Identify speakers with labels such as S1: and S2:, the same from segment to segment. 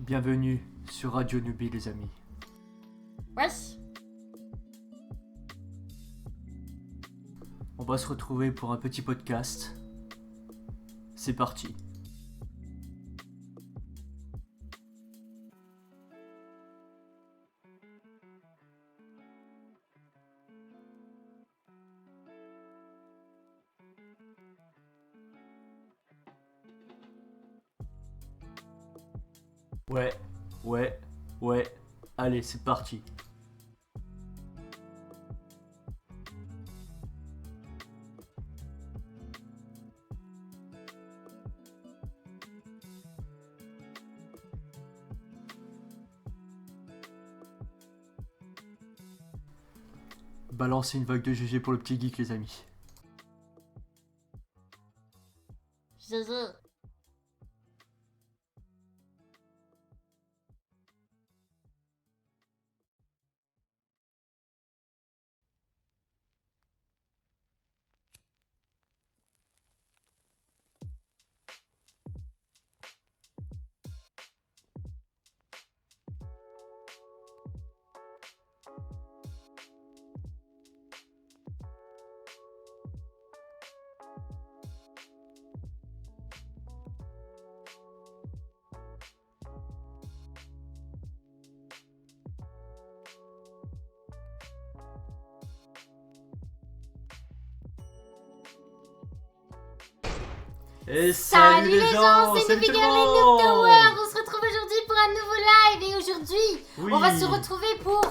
S1: Bienvenue sur Radio Newbie les amis.
S2: Wesh.
S1: On va se retrouver pour un petit podcast. C'est parti. Ouais. Allez, c'est parti. Balancez une vague de GG pour le petit geek les amis.
S2: GG.
S1: Et
S2: Salut les gens, c'est
S1: salut
S2: Newbie
S1: tout le
S2: Girl et Noob
S1: monde.
S2: Tower. On se retrouve aujourd'hui pour un nouveau live et aujourd'hui
S1: Oui.
S2: on va se retrouver pour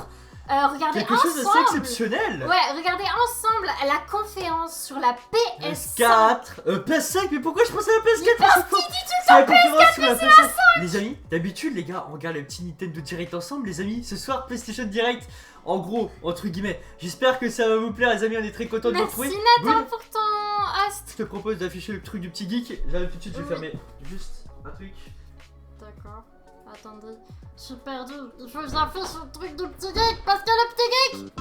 S2: regarder
S1: Quelque chose
S2: ensemble.
S1: d'assez exceptionnel.
S2: Ouais, regarder ensemble la conférence sur la PS5.
S1: PS4, PS5, mais pourquoi je pensais à la PS4
S2: Mais
S1: à chaque fois? C'est la conférence sur la PS5. Les amis, d'habitude les gars, on regarde le petit Nintendo Direct ensemble les amis. Ce soir PlayStation Direct. En gros, entre guillemets, j'espère que ça va vous plaire les amis, on est très contents de vous retrouver.
S2: Merci Nathan
S1: Bon,
S2: pour ton host.
S1: je te propose d'afficher le truc du petit geek. J'arrive tout de suite, je vais
S2: Oui.
S1: fermer juste un truc.
S2: D'accord, attendez, je suis perdu. Il faut que j'affiche le truc du petit geek parce que le petit geek,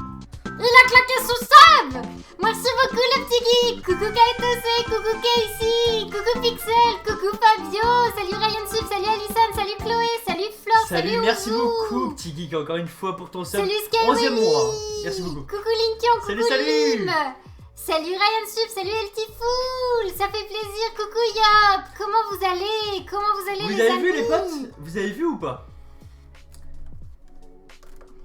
S2: il a claqué sous sable. Merci beaucoup le petit geek. Coucou Kaitose, coucou Casey, coucou Pixel, coucou Fabio, salut Ryan Sif, salut Alison, salut Chloé, salut Flore, salut
S1: Merci
S2: Ouzou.
S1: beaucoup petit geek encore une fois pour ton sub.
S2: Salut
S1: 11e
S2: Skyway.
S1: mois. Merci beaucoup.
S2: Coucou Linkion, coucou
S1: Salut.
S2: Lim. Salut Ryan Sif, salut Eltifoul, ça fait plaisir, coucou Yop. Comment vous allez
S1: Vous
S2: les
S1: avez
S2: amis?
S1: vu les potes? Vous avez vu ou pas?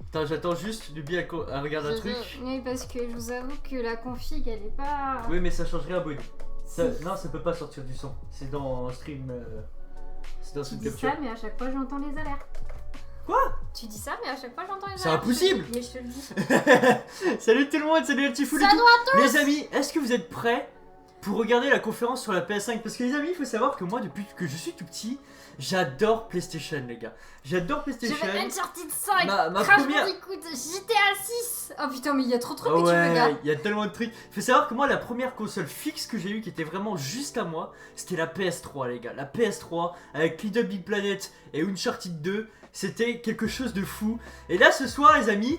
S1: Attends, j'attends juste Luby à regarder un truc.
S2: Oui, parce que je vous avoue que la config elle est pas.
S1: Oui, mais ça change rien, Bonnie.
S2: Si.
S1: Non, ça peut pas sortir du son. C'est dans stream. C'est dans
S2: Tu
S1: stream
S2: dis
S1: capture.
S2: ça, mais à chaque fois j'entends les alertes.
S1: Quoi?
S2: Tu dis ça, mais à chaque fois j'entends les alerte.
S1: C'est impossible.
S2: Mais je te le dis.
S1: Salut tout le monde, salut le petit fou.
S2: Salut à
S1: Les amis, est-ce que vous êtes prêts pour regarder la conférence sur la PS5? Parce que les amis, il faut savoir que moi, depuis que je suis tout petit, j'adore PlayStation, les gars. J'adore PlayStation.
S2: Je vais Uncharted 5,
S1: Ma
S2: Crash
S1: première-
S2: Bandicoot, GTA 6. Oh putain, mais il y a trop de trucs
S1: Ah
S2: que tu veux, gars.
S1: ouais, il y a tellement de trucs. Faut savoir que moi, la première console fixe que j'ai eue, qui était vraiment juste à moi, c'était la PS3, les gars. La PS3 avec Little Big Planet et Uncharted 2, c'était quelque chose de fou. Et là, ce soir, les amis,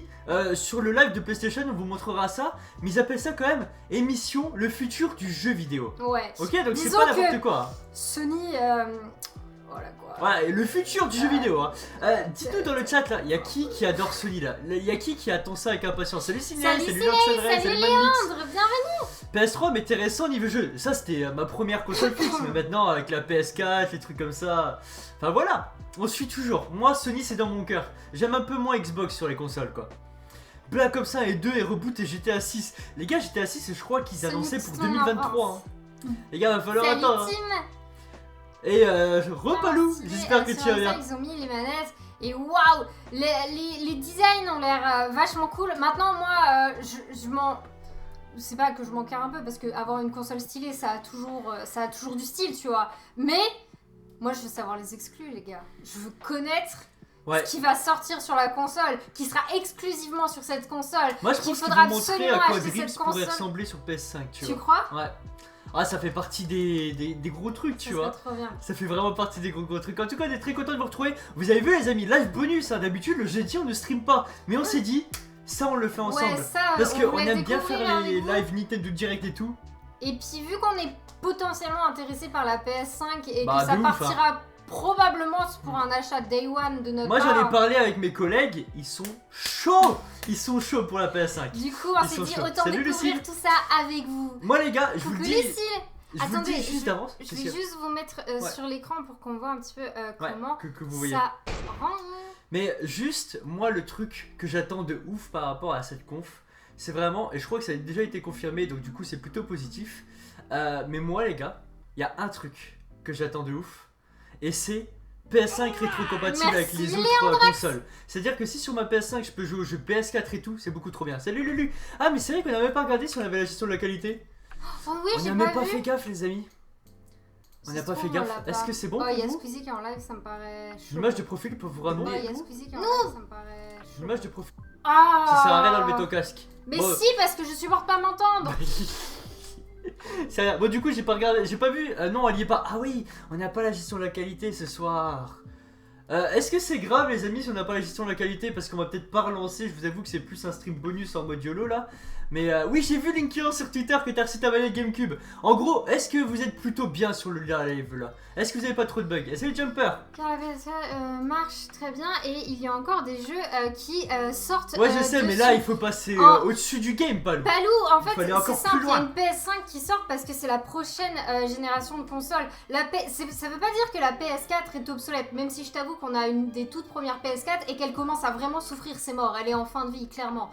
S1: sur le live de PlayStation, on vous montrera ça. Mais ils appellent ça quand même émission le futur du jeu vidéo.
S2: Ouais.
S1: Ok, donc c'est
S2: Disons
S1: pas
S2: que-
S1: n'importe quoi.
S2: Sony, voilà quoi.
S1: Voilà, et le futur du jeu vidéo. Hein. Dites-nous dans le chat là, il y a qui adore Sony là? Il y a qui attend ça avec impatience? Salut Ciné,
S2: Salut
S1: salut
S2: Ciné,
S1: Lanxadresse,
S2: salut
S1: salut Manmix.
S2: Léandre, bienvenue.
S1: PS3 mais t'es récent niveau jeu. Ça c'était ma première console fixe, mais maintenant avec la PS4, les trucs comme ça. Enfin voilà, on suit toujours. Moi Sony c'est dans mon cœur. J'aime un peu moins Xbox sur les consoles quoi. Black Ops 1 et 2 et Reboot et GTA 6. Les gars GTA 6 je crois qu'ils
S2: Sony
S1: annonçaient pour
S2: son
S1: 2023.
S2: enfance.
S1: Hein. Les gars va falloir
S2: Salut
S1: attendre. Hein.
S2: Tim.
S1: Et repalou,
S2: Stylé.
S1: j'espère que
S2: Sur
S1: tu vas bien.
S2: Insta, ils ont mis les manettes et waouh, les designs ont l'air vachement cool. Maintenant, moi, je m'en. C'est pas que je m'en carre un peu parce que avoir une console stylée, ça a toujours du style, tu vois. Mais moi, je veux savoir les exclus, les gars. Je veux connaître
S1: Ouais.
S2: ce qui va sortir sur la console, qui sera exclusivement sur cette console.
S1: Moi je
S2: qu'il
S1: pense qu'ils
S2: faudra
S1: vont montrer à
S2: absolument
S1: quoi
S2: acheter
S1: Dreams
S2: cette
S1: pourrait
S2: console.
S1: ressembler sur PS5, tu
S2: Tu
S1: vois.
S2: crois?
S1: Ouais. Ah ça fait partie des gros trucs, tu
S2: Ça
S1: vois.
S2: serait trop bien.
S1: Ça fait vraiment partie des gros trucs. En tout cas, on est très content de vous retrouver. Vous avez vu les amis, live bonus, hein. D'habitude le jeudi on ne stream pas. Mais on s'est dit, ça on le fait ensemble.
S2: Ouais, ça,
S1: Parce
S2: on
S1: qu'on
S2: voulait
S1: aime bien
S2: découvrir
S1: faire les
S2: avec vous.
S1: live Nintendo Direct et tout.
S2: Et puis vu qu'on est potentiellement intéressé par la PS5 et
S1: Bah,
S2: que ça
S1: de ouf,
S2: partira probablement pour un achat Day One de notre
S1: Moi j'en ai
S2: part.
S1: parlé avec mes collègues, ils sont chauds. Ils sont chauds pour la PS5.
S2: Du coup, on
S1: Ils
S2: s'est
S1: sont
S2: dit
S1: chauds.
S2: autant
S1: Salut,
S2: découvrir
S1: Lucille.
S2: tout ça avec vous.
S1: Moi les gars, je vous
S2: Coucou
S1: le dis.
S2: Lucille.
S1: Je vous le
S2: Attendez,
S1: dis juste d'avance.
S2: Je vais juste vous mettre
S1: Ouais.
S2: sur l'écran pour qu'on voit un petit peu comment
S1: que vous voyez.
S2: ça rend.
S1: Mais juste, moi, le truc que j'attends de ouf par rapport à cette conf, c'est vraiment, et je crois que ça a déjà été confirmé, donc du coup, c'est plutôt positif. Mais moi, les gars, il y a un truc que j'attends de ouf, et c'est PS5 rétro-compatible avec
S2: Merci,
S1: les autres consoles. C'est-à-dire que si sur ma PS5, je peux jouer aux jeux PS4 et tout, c'est beaucoup trop bien. Salut Lulu! Ah, mais c'est vrai qu'on n'a même pas regardé si on avait la gestion de la qualité.
S2: Oh oui,
S1: On
S2: j'ai
S1: n'a même
S2: pas
S1: pas
S2: vu.
S1: fait gaffe, les amis. On n'a
S2: Ça
S1: pas
S2: se
S1: fait
S2: trouve, on
S1: gaffe.
S2: l'a
S1: Est-ce
S2: pas.
S1: que c'est bon
S2: Oh, il y a
S1: pour vous?
S2: Squeezie qui est en live, ça me paraît chaud.
S1: L'image de profil pour vous
S2: Ouais,
S1: ramener.
S2: il y a Squeezie qui est en live, ça me paraît chaud.
S1: L'image de profil.
S2: Ah.
S1: Ça sert à rien d'enlever ton casque.
S2: Mais
S1: Bon.
S2: si, parce que je supporte pas m'entendre.
S1: C'est rien. Bon, du coup, j'ai pas regardé, j'ai pas vu. Non, elle y est pas. Ah oui, on n'a pas la gestion de la qualité ce soir. Est-ce que c'est grave, les amis, si on n'a pas la gestion de la qualité? Parce qu'on va peut-être pas relancer. Je vous avoue que c'est plus un stream bonus en mode YOLO là. Mais oui, j'ai vu Linkion sur Twitter que t'as reçu ta manette GameCube. En gros, est-ce que vous êtes plutôt bien sur le live là? Est-ce que vous avez pas trop de bugs? Est-ce que le jumper?
S2: Car la PS4 marche très bien et il y a encore des jeux qui sortent.
S1: Ouais, je sais, mais là, il faut passer au-dessus du game, Palou.
S2: Palou, en fait,
S1: fallait
S2: c'est
S1: encore
S2: simple,
S1: plus
S2: il y a
S1: loin.
S2: une PS5 qui sort parce que c'est la prochaine génération de consoles. Ça veut pas dire que la PS4 est obsolète, même si je t'avoue qu'on a une des toutes premières PS4 et qu'elle commence à vraiment souffrir ses morts. Elle est en fin de vie, clairement.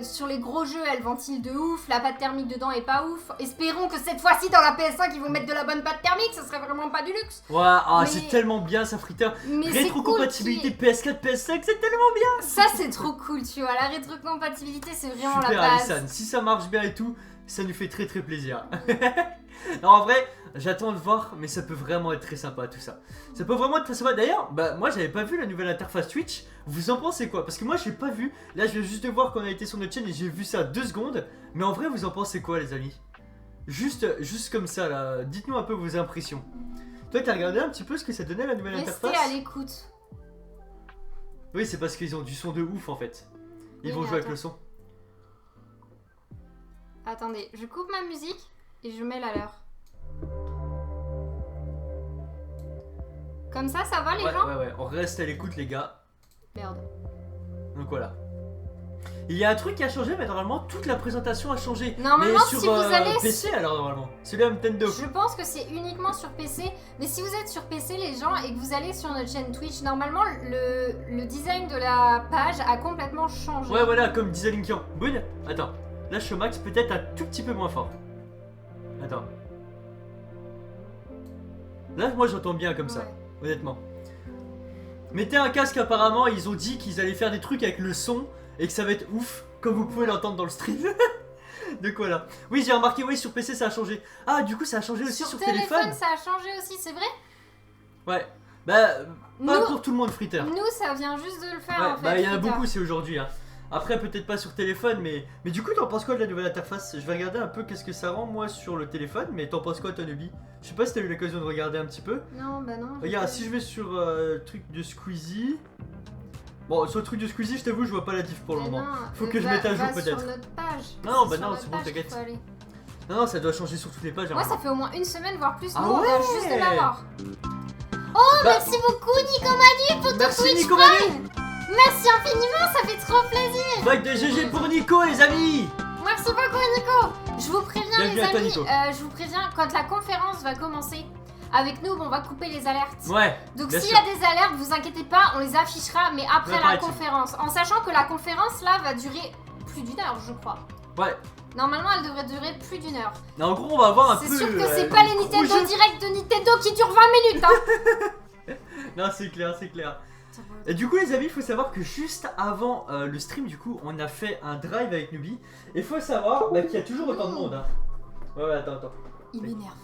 S2: Sur les gros jeux, elle ventile de ouf, la pâte thermique dedans est pas ouf. Espérons que cette fois-ci dans la PS5 ils vont mettre de la bonne pâte thermique, ça serait vraiment pas du luxe.
S1: Ouais, ah,
S2: Mais-
S1: c'est tellement bien ça, friteur.
S2: Mais c'est
S1: Rétrocompatibilité
S2: cool
S1: PS4, PS5, c'est tellement bien.
S2: ça c'est trop cool, tu vois, la rétrocompatibilité c'est vraiment
S1: Super,
S2: la base.
S1: Alison. Si ça marche bien et tout, ça nous fait très très plaisir. Non, en vrai, j'attends de voir, mais ça peut vraiment être très sympa tout ça. Ça peut vraiment être très sympa. D'ailleurs, bah moi j'avais pas vu la nouvelle interface Twitch. Vous en pensez quoi? Parce que moi j'ai pas vu. Là, je viens juste de voir qu'on a été sur notre chaîne et j'ai vu ça 2 secondes. Mais en vrai, vous en pensez quoi, les amis? Juste comme ça là. Dites-nous un peu vos impressions. Toi, t'as regardé un petit peu ce que ça donnait la nouvelle
S2: Restez
S1: interface?
S2: à l'écoute.
S1: Oui, c'est parce qu'ils ont du son de ouf en fait. Ils
S2: Oui,
S1: vont
S2: mais
S1: jouer avec
S2: attends.
S1: le son.
S2: Attendez, je coupe ma musique et je mets la leur. Comme ça va les gens?
S1: Ouais, on reste à l'écoute, les gars.
S2: Merde.
S1: Donc voilà. Il y a un truc qui a changé, mais normalement toute la présentation a changé.
S2: Normalement,
S1: mais sur
S2: si vous allez
S1: PC alors normalement. Celui à Nintendo.
S2: Je pense que c'est uniquement sur PC, mais si vous êtes sur PC les gens et que vous allez sur notre chaîne Twitch, normalement le design de la page a complètement changé.
S1: Ouais, voilà, comme disait Linkian. Boone, attends. Là, je suis au max, peut-être un tout petit peu moins fort. Attends. Là, moi j'entends bien comme ça,
S2: Ouais.
S1: honnêtement. Mettez un casque, apparemment, ils ont dit qu'ils allaient faire des trucs avec le son et que ça va être ouf, comme vous pouvez l'entendre dans le stream. Donc voilà. Oui, j'ai remarqué, oui, sur PC ça a changé. Ah, du coup, ça a changé aussi sur téléphone.
S2: ça a changé aussi, c'est vrai?
S1: Ouais. Bah, pas
S2: Nous-
S1: pour tout le monde, Fritter.
S2: Nous, ça vient juste de le faire
S1: Ouais,
S2: en fait.
S1: bah il y en a
S2: Twitter.
S1: beaucoup, c'est aujourd'hui. Hein. Après, peut-être pas sur téléphone, mais du coup, t'en penses quoi de la nouvelle interface? Je vais regarder un peu qu'est-ce que ça rend moi sur le téléphone, mais t'en penses quoi, Tonobi? Je sais pas si t'as eu l'occasion de regarder un petit peu.
S2: Non, bah non.
S1: Regarde, si je vais sur le truc de Squeezie. Bon, sur le truc de Squeezie, je t'avoue, je vois pas la diff pour le
S2: Mais
S1: moment.
S2: non,
S1: Faut que je
S2: va-
S1: mette à jour
S2: va
S1: peut-être.
S2: sur notre page.
S1: Non, bah
S2: sur
S1: non,
S2: notre
S1: c'est bon,
S2: page qu'il
S1: t'inquiète.
S2: faut aller.
S1: Non, non, ça doit changer sur toutes les pages.
S2: Moi, ça
S1: normalement.
S2: fait au moins une semaine, voire plus.
S1: Ah
S2: Nous, on vient
S1: ouais
S2: juste de l'avoir.
S1: Bah,
S2: Merci beaucoup, Nico Manu, pour ton
S1: merci
S2: Twitch
S1: Nico
S2: Prime.
S1: Manu.
S2: Merci infiniment, ça fait trop plaisir.
S1: Bac de GG pour Nico, les amis.
S2: Merci beaucoup, Nico. Je vous préviens,
S1: Bienvenue
S2: les
S1: à toi,
S2: amis,
S1: Nico.
S2: je vous préviens, quand la conférence va commencer, avec nous, on va couper les alertes.
S1: Ouais.
S2: Donc
S1: bien
S2: s'il y
S1: sûr.
S2: a des alertes, vous inquiétez pas, on les affichera, mais après
S1: Ouais,
S2: la
S1: pareil.
S2: conférence. En sachant que la conférence, là, va durer plus d'une heure, je crois.
S1: Ouais.
S2: Normalement, elle devrait durer plus d'une heure.
S1: Mais en gros, on va avoir un peu.
S2: C'est sûr que c'est pas les
S1: gros
S2: Nintendo
S1: jeu.
S2: Direct de Nintendo qui durent 20 minutes, hein.
S1: Non, c'est clair, c'est clair. Et du coup, les amis, il faut savoir que juste avant le stream, du coup, on a fait un drive avec Nubi. Et il faut savoir qu'il y a toujours autant de monde. Hein. Ouais, attends.
S2: Il m'énerve.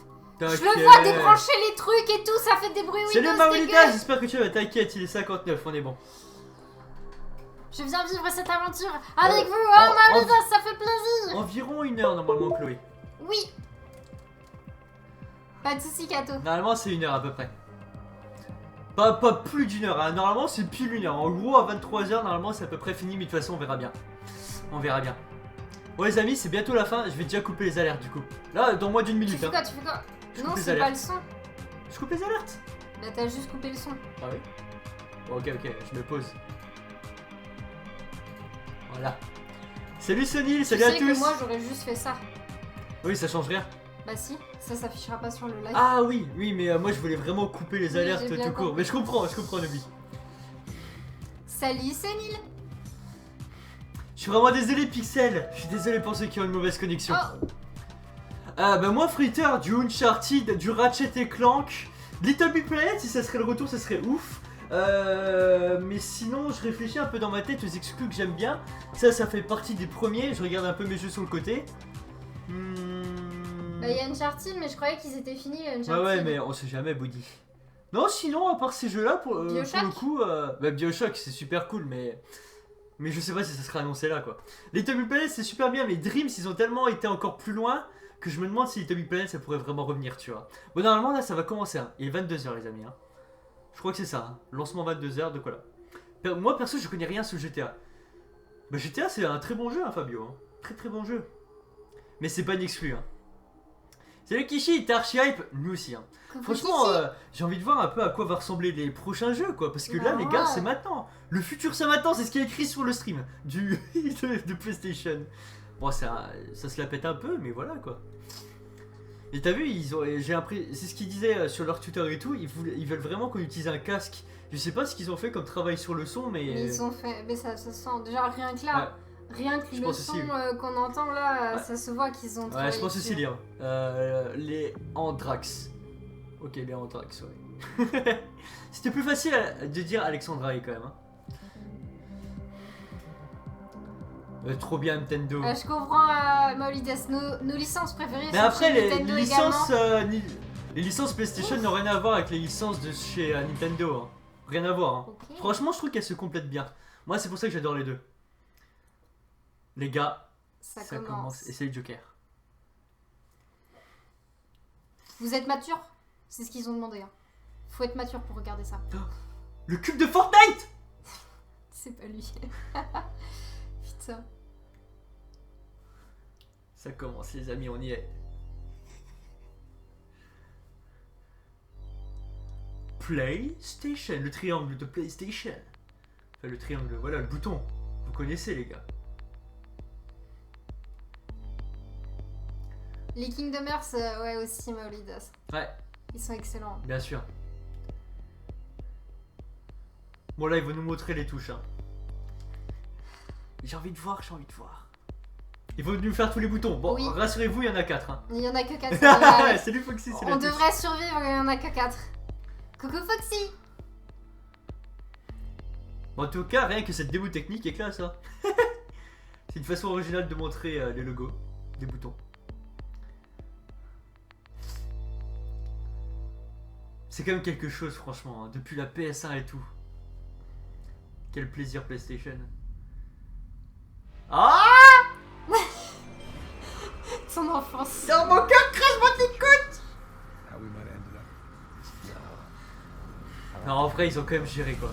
S2: Je
S1: T'inquiète.
S2: le vois débrancher les trucs et tout, ça fait des bruits
S1: Salut
S2: Windows
S1: Maolita,
S2: dégueu.
S1: j'espère que tu vas. T'inquiète, il est 59, on est bon.
S2: Je viens vivre cette aventure avec vous,
S1: en-
S2: oh Maolita, ça fait plaisir.
S1: Environ 1 heure normalement, Chloé.
S2: Oui. Pas de soucis, Kato.
S1: Normalement, c'est 1 heure à peu près. Pas plus d'1 heure, hein. Normalement, c'est pile 1 heure. En gros, à 23h, normalement, c'est à peu près fini, mais de toute façon, on verra bien. On verra bien. Bon, les amis, c'est bientôt la fin. Je vais déjà couper les alertes du coup. Là, dans moins d'une
S2: Tu
S1: minute.
S2: fais
S1: Hein.
S2: quoi, tu fais quoi?
S1: Je
S2: Non,
S1: coupe les
S2: c'est pas le
S1: alertes.
S2: son.
S1: Je coupe les alertes.
S2: Bah t'as juste coupé le son.
S1: Ah oui. Bon, ok, je me pose. Voilà. Salut Sonil, salut à tous.
S2: Tu sais que moi j'aurais juste fait ça.
S1: Oui, ça change rien.
S2: Bah si, ça s'affichera pas sur le live.
S1: Ah oui, mais moi je voulais vraiment couper les
S2: Oui,
S1: alertes
S2: j'ai bien
S1: tout court.
S2: compris.
S1: Mais je comprends, Nobi.
S2: Salut Sénile.
S1: Je suis vraiment désolé Pixel. Je suis désolé pour ceux qui ont une mauvaise connexion.
S2: Oh.
S1: Bah moi Fritter, du Uncharted, du Ratchet et Clank, Little Big Planet, si ça serait le retour, ça serait ouf. Mais sinon, je réfléchis un peu dans ma tête aux exclus que j'aime bien. Ça fait partie des premiers. Je regarde un peu mes jeux sur le côté.
S2: Bah il y a Uncharted, mais je croyais qu'ils étaient finis les Uncharted.
S1: Ouais, mais on sait jamais, Buddy. Non, sinon, à part ces jeux-là, pour le coup, bah, Bioshock, c'est super cool, mais je sais pas si ça sera annoncé là, quoi. Little Big Planet, c'est super bien, mais Dreams, ils ont tellement été encore plus loin que je me demande si Little Big Planet, ça pourrait vraiment revenir, tu vois. Bon, normalement, là, ça va commencer, hein. Il est 22h, les amis, hein. Je crois que c'est ça, hein. Lancement 22h, de quoi là. Moi, perso, je connais rien sur GTA. Bah, GTA, c'est un très bon jeu, hein, Fabio. Hein. Très très bon jeu. Mais c'est pas une exclu, hein. Salut Kishi, t'es archi hype. Nous aussi, hein. Franchement, j'ai envie de voir un peu à quoi va ressembler les prochains jeux, quoi. Parce que là, les gars, c'est maintenant. Le futur, c'est maintenant. C'est ce qui est écrit sur le stream de PlayStation. Bon, ça se la pète un peu, mais voilà, quoi. Et t'as vu, c'est ce qu'ils disaient sur leur Twitter et tout. Ils veulent vraiment qu'on utilise un casque. Je sais pas ce qu'ils ont fait comme travail sur le son, mais.
S2: Ils ont fait. Mais ça se sent. Déjà, rien que là. Ouais. Rien que le son qu'on entend là, ça se voit qu'ils ont.
S1: Ouais, je pense aussi lire. Les Andrax. Ok, les Andrax, ouais. C'était plus facile de dire Alexandrae quand même. Hein. Trop bien Nintendo.
S2: Je comprends Maulides, nos licences préférées.
S1: Mais après, les licences PlayStation n'ont rien à voir avec les licences de chez Nintendo. Hein. Rien à voir. Hein. Okay. Franchement, je trouve qu'elles se complètent bien. Moi, c'est pour ça que j'adore les deux. Les gars, ça commence. Et c'est le Joker.
S2: Vous êtes mature? C'est ce qu'ils ont demandé. Hein. Faut être mature pour regarder ça.
S1: Oh, le cube de Fortnite.
S2: C'est pas lui. Putain.
S1: Ça commence, les amis, on y est. PlayStation, le triangle de PlayStation. Enfin, le triangle, voilà, le bouton. Vous connaissez, les gars.
S2: Les Kingdom Hearts, ouais, aussi, Maulides.
S1: Ouais.
S2: Ils sont excellents.
S1: Bien sûr. Bon, là, il va nous montrer les touches. Hein. J'ai envie de voir. Il va nous faire tous les boutons. Bon, oui. Rassurez-vous, il y en a 4. Hein.
S2: Il y en a que 4.
S1: Salut Foxy, c'est
S2: on devrait survivre, il y en a que 4. Coucou Foxy.
S1: Bon, en tout cas, rien que cette démo technique est classe. Hein. C'est une façon originale de montrer les logos des boutons. C'est quand même quelque chose, franchement, hein, depuis la PS1 et tout. Quel plaisir PlayStation. Ah!
S2: Son enfance.
S1: Dans mon cœur crache votre écoute! Non, en vrai, ils ont quand même géré, quoi.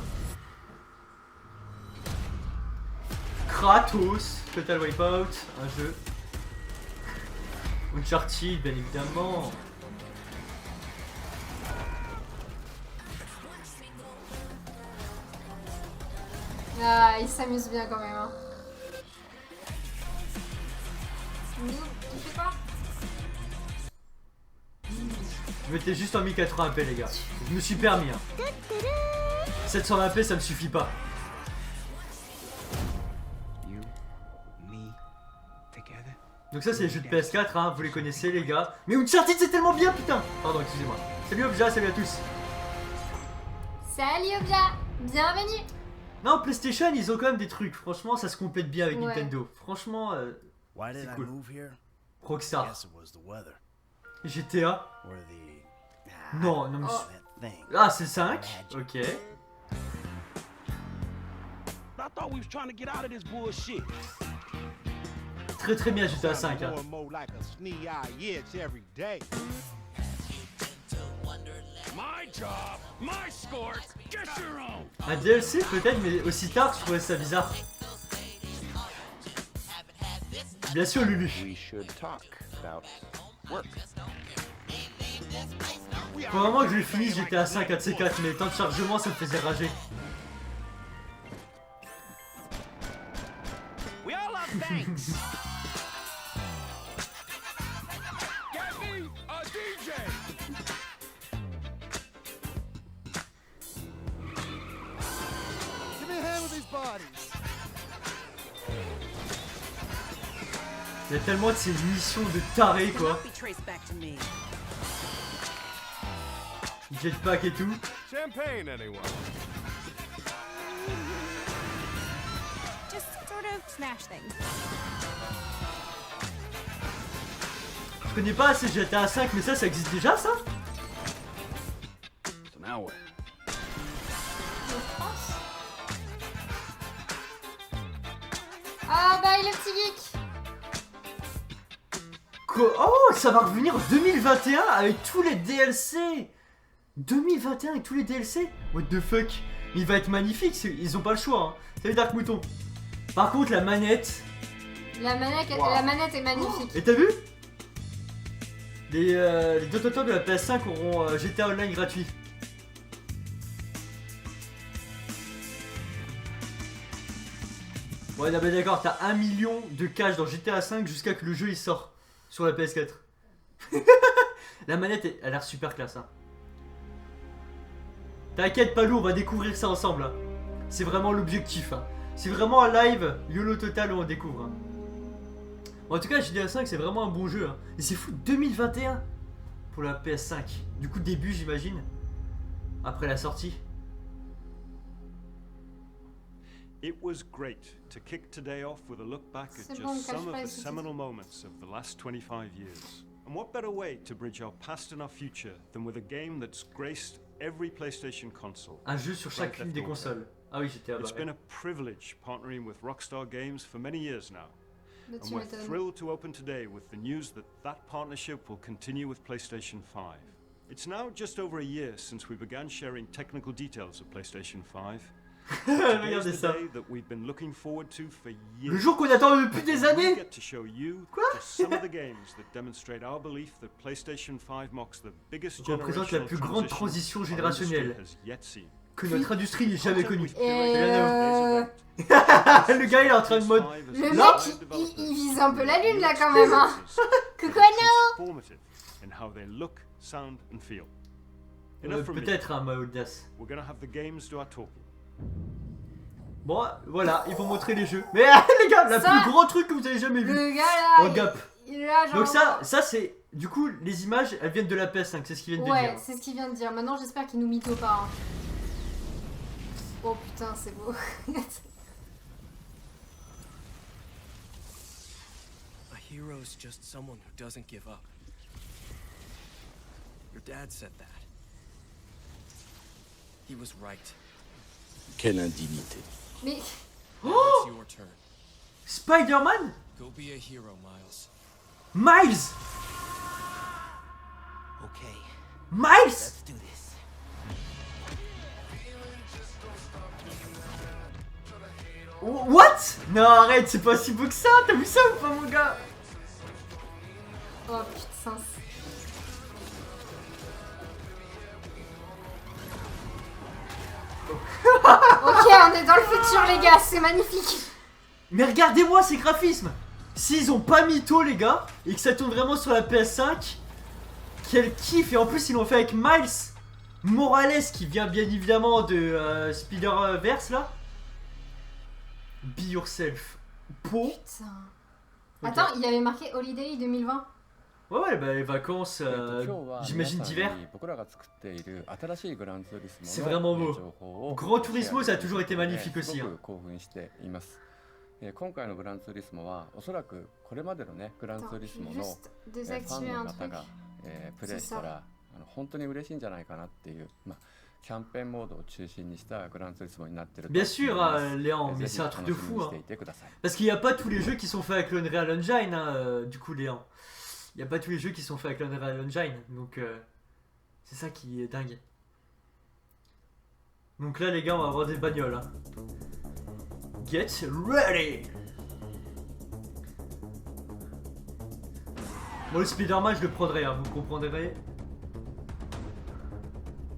S1: Kratos, Total Wipeout, un jeu. Uncharted, bien évidemment.
S2: Ah, il s'amuse bien quand même. Hein. Tu fais quoi?
S1: Je m'étais juste en 1080p, les gars. Je me suis permis. Hein. 720p, ça me suffit pas. Donc ça, c'est les jeux de PS4, hein. Vous les connaissez, les gars. Mais Uncharted, c'est tellement bien, putain. Pardon, excusez-moi. Salut Obja, salut à tous.
S2: Salut Obja, bienvenue.
S1: Non, PlayStation, ils ont quand même des trucs. Franchement, ça se complète bien avec Nintendo. Franchement, c'est cool. Rockstar. GTA. Non, mais... Ah, c'est 5. Ok. Très très bien GTA 5. Hein. Un DLC peut-être, mais aussi tard, je trouvais ça bizarre. Bien sûr, Lulu. Faut vraiment que je le finisse GTA 5 à C4, mais le temps de chargement ça me faisait rager.
S3: We all love thanks. Get me a DJ.
S4: Give me a hand with these bodies.
S1: Il y a tellement de ces missions de tarés quoi.
S5: Cannot be traced back to me.
S1: Jetpack et tout.
S3: Champagne, anyone?
S5: Just sort of smash things.
S1: Je connais pas assez GTA 5 mais ça existe déjà ça?
S3: So now what?
S2: Ah bah il est petit geek.
S1: Oh, ça va revenir en 2021 avec tous les DLC. 2021 avec tous les DLC. What the fuck? Il va être magnifique, ils ont pas le choix. Hein. Salut Dark Mouton. Par contre la manette.
S2: La manette est magnifique.
S1: Et t'as vu? Les détenteurs de la PS5 auront GTA Online gratuit. Ouais, non, mais d'accord, t'as 1 million de cash dans GTA 5 jusqu'à que le jeu il sort sur la PS4. La manette, elle a l'air super classe. Hein. T'inquiète, Palou, on va découvrir ça ensemble. Hein. C'est vraiment l'objectif. Hein. C'est vraiment un live YOLO total où on découvre. Hein. Bon, en tout cas, GTA 5 c'est vraiment un bon jeu. Hein. Et c'est fou, 2021 pour la PS5. Du coup, début, j'imagine. Après la sortie.
S6: It was great to kick today off with a look back at
S2: C'est bon,
S6: just some
S2: cache
S6: of
S2: pas
S6: the
S2: les sous-titres.
S6: seminal moments of the last 25 years. And what better way to bridge our past and our future than with a game that's graced every PlayStation console?
S1: Un jeu sur chacune des consoles. Ah oui, GTA.
S6: It's been a privilege partnering with Rockstar Games for many years now.
S2: Bah,
S6: And
S2: tu
S6: we're
S2: m'étonnes.
S6: thrilled to open today with the news that that partnership will continue with PlayStation 5. It's now just over a year since we began sharing technical details of PlayStation 5.
S1: Regardez
S6: Today's the
S1: ça.
S6: day that we've been looking forward to for years.
S1: Le jour qu'on attend depuis des
S6: We
S1: années.
S6: get to show you
S1: Quoi?
S6: just some of the games that demonstrate our belief that PlayStation 5 marks the biggest
S1: Représente la
S6: generational
S1: plus grande
S6: transition
S1: transition
S6: our industry
S1: générationnelle
S6: has yet seen.
S1: que notre industrie n'ait jamais connue.
S2: Et
S1: Le gars il est en train de mode.
S2: le
S1: Là.
S2: mec il vise un peu la lune là quand même hein. Coucou Anna.
S6: In how they look, sound and feel. Enough from me.
S1: Peut-être un audace.
S6: We're gonna have the games do our talking.
S1: Bon, voilà, ils vont montrer les jeux. Mais les gars, le
S2: Ça-
S1: plus gros truc que vous avez jamais vu.
S2: Le gars là.
S1: En gap.
S2: Il est là genre.
S1: Donc ça c'est. Du coup, les images, elles viennent de la PS5, c'est ce qu'ils viennent de
S2: Ouais,
S1: dire.
S2: c'est ce qu'il vient de dire. Maintenant j'espère qu'il nous mytho pas. Hein. Oh putain, c'est beau.
S7: A hero's just someone who doesn't give up. Your dad said that. He was right.
S8: Quelle indignité.
S2: Mais
S7: Now it's your turn.
S1: Spider-Man?
S7: Go be a hero, Miles.
S1: Miles!
S8: Okay,
S1: Miles!
S8: let's do this.
S1: What? Non, arrête, c'est pas si beau que ça, t'as vu ça ou pas, mon gars?
S2: oh putain. Ok, on est dans le futur les gars, c'est magnifique.
S1: Mais regardez-moi ces graphismes! S'ils ont pas mytho, les gars, et que ça tourne vraiment sur la PS5, quel kiff! Et en plus, ils l'ont fait avec Miles Morales, qui vient bien évidemment de Spider-Verse là. Be yourself. Po.
S2: Putain.
S1: Ok.
S2: Attends, il y avait marqué Holiday 2020.
S1: Ouais, ouais, bah les vacances, j'imagine d'hiver.
S8: C'est
S1: vraiment beau. Gran Turismo, ça a toujours été magnifique aussi. Hein.
S8: 今回のグランツーリスモはおそらくこれまでのねグランツ
S2: Attends,
S8: ーリ
S2: je
S8: ス
S2: vais
S8: モの
S2: juste
S8: ファン
S2: désactiver
S8: の
S2: un
S8: 方
S2: truc.
S8: がプレイしたら本当に嬉しいんじゃないかなっていうキャンペーンモードを中心にしたグランツーリスモになってると
S1: Bien sûr, Léon, mais c'est un truc de fou. Hein. Parce qu'il n'y a pas tous les jeux qui sont faits avec l'Unreal Engine, hein, du coup, Léon. Il n'y a pas tous les jeux qui sont faits avec l'Unreal Engine, donc c'est ça qui est dingue. Donc là, les gars, on va avoir des bagnoles. Hein. Get ready! Bon, le Spider-Man, je le prendrai, hein, vous comprendrez.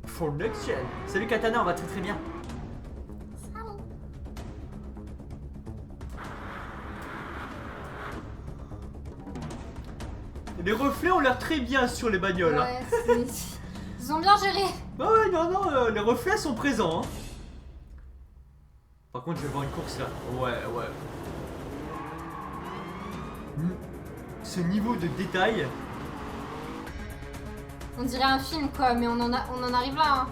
S1: for next gen. Salut Katana, on va très bien. Les reflets ont l'air très bien sur les bagnoles. Hein.
S2: Ouais, ils ont bien géré.
S1: Ah ouais, non, les reflets sont présents. Hein. Par contre, je vais voir une course là. Ouais. Ce niveau de détail.
S2: On dirait un film quoi, mais on en arrive là. Hein.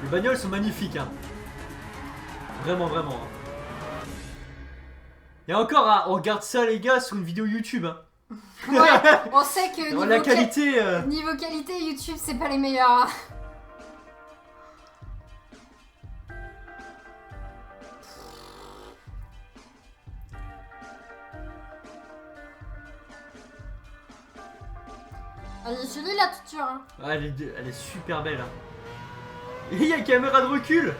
S1: Les bagnoles sont magnifiques. Hein. Vraiment. Hein. Et encore, on regarde ça les gars sur une vidéo YouTube. Hein.
S2: Ouais, on sait que niveau,
S1: la qualité,
S2: niveau qualité, YouTube c'est pas les meilleurs. Hein. Elle est jolie la tuture. Hein.
S1: Ah, elle est super belle. Hein. Et il y a une caméra de recul.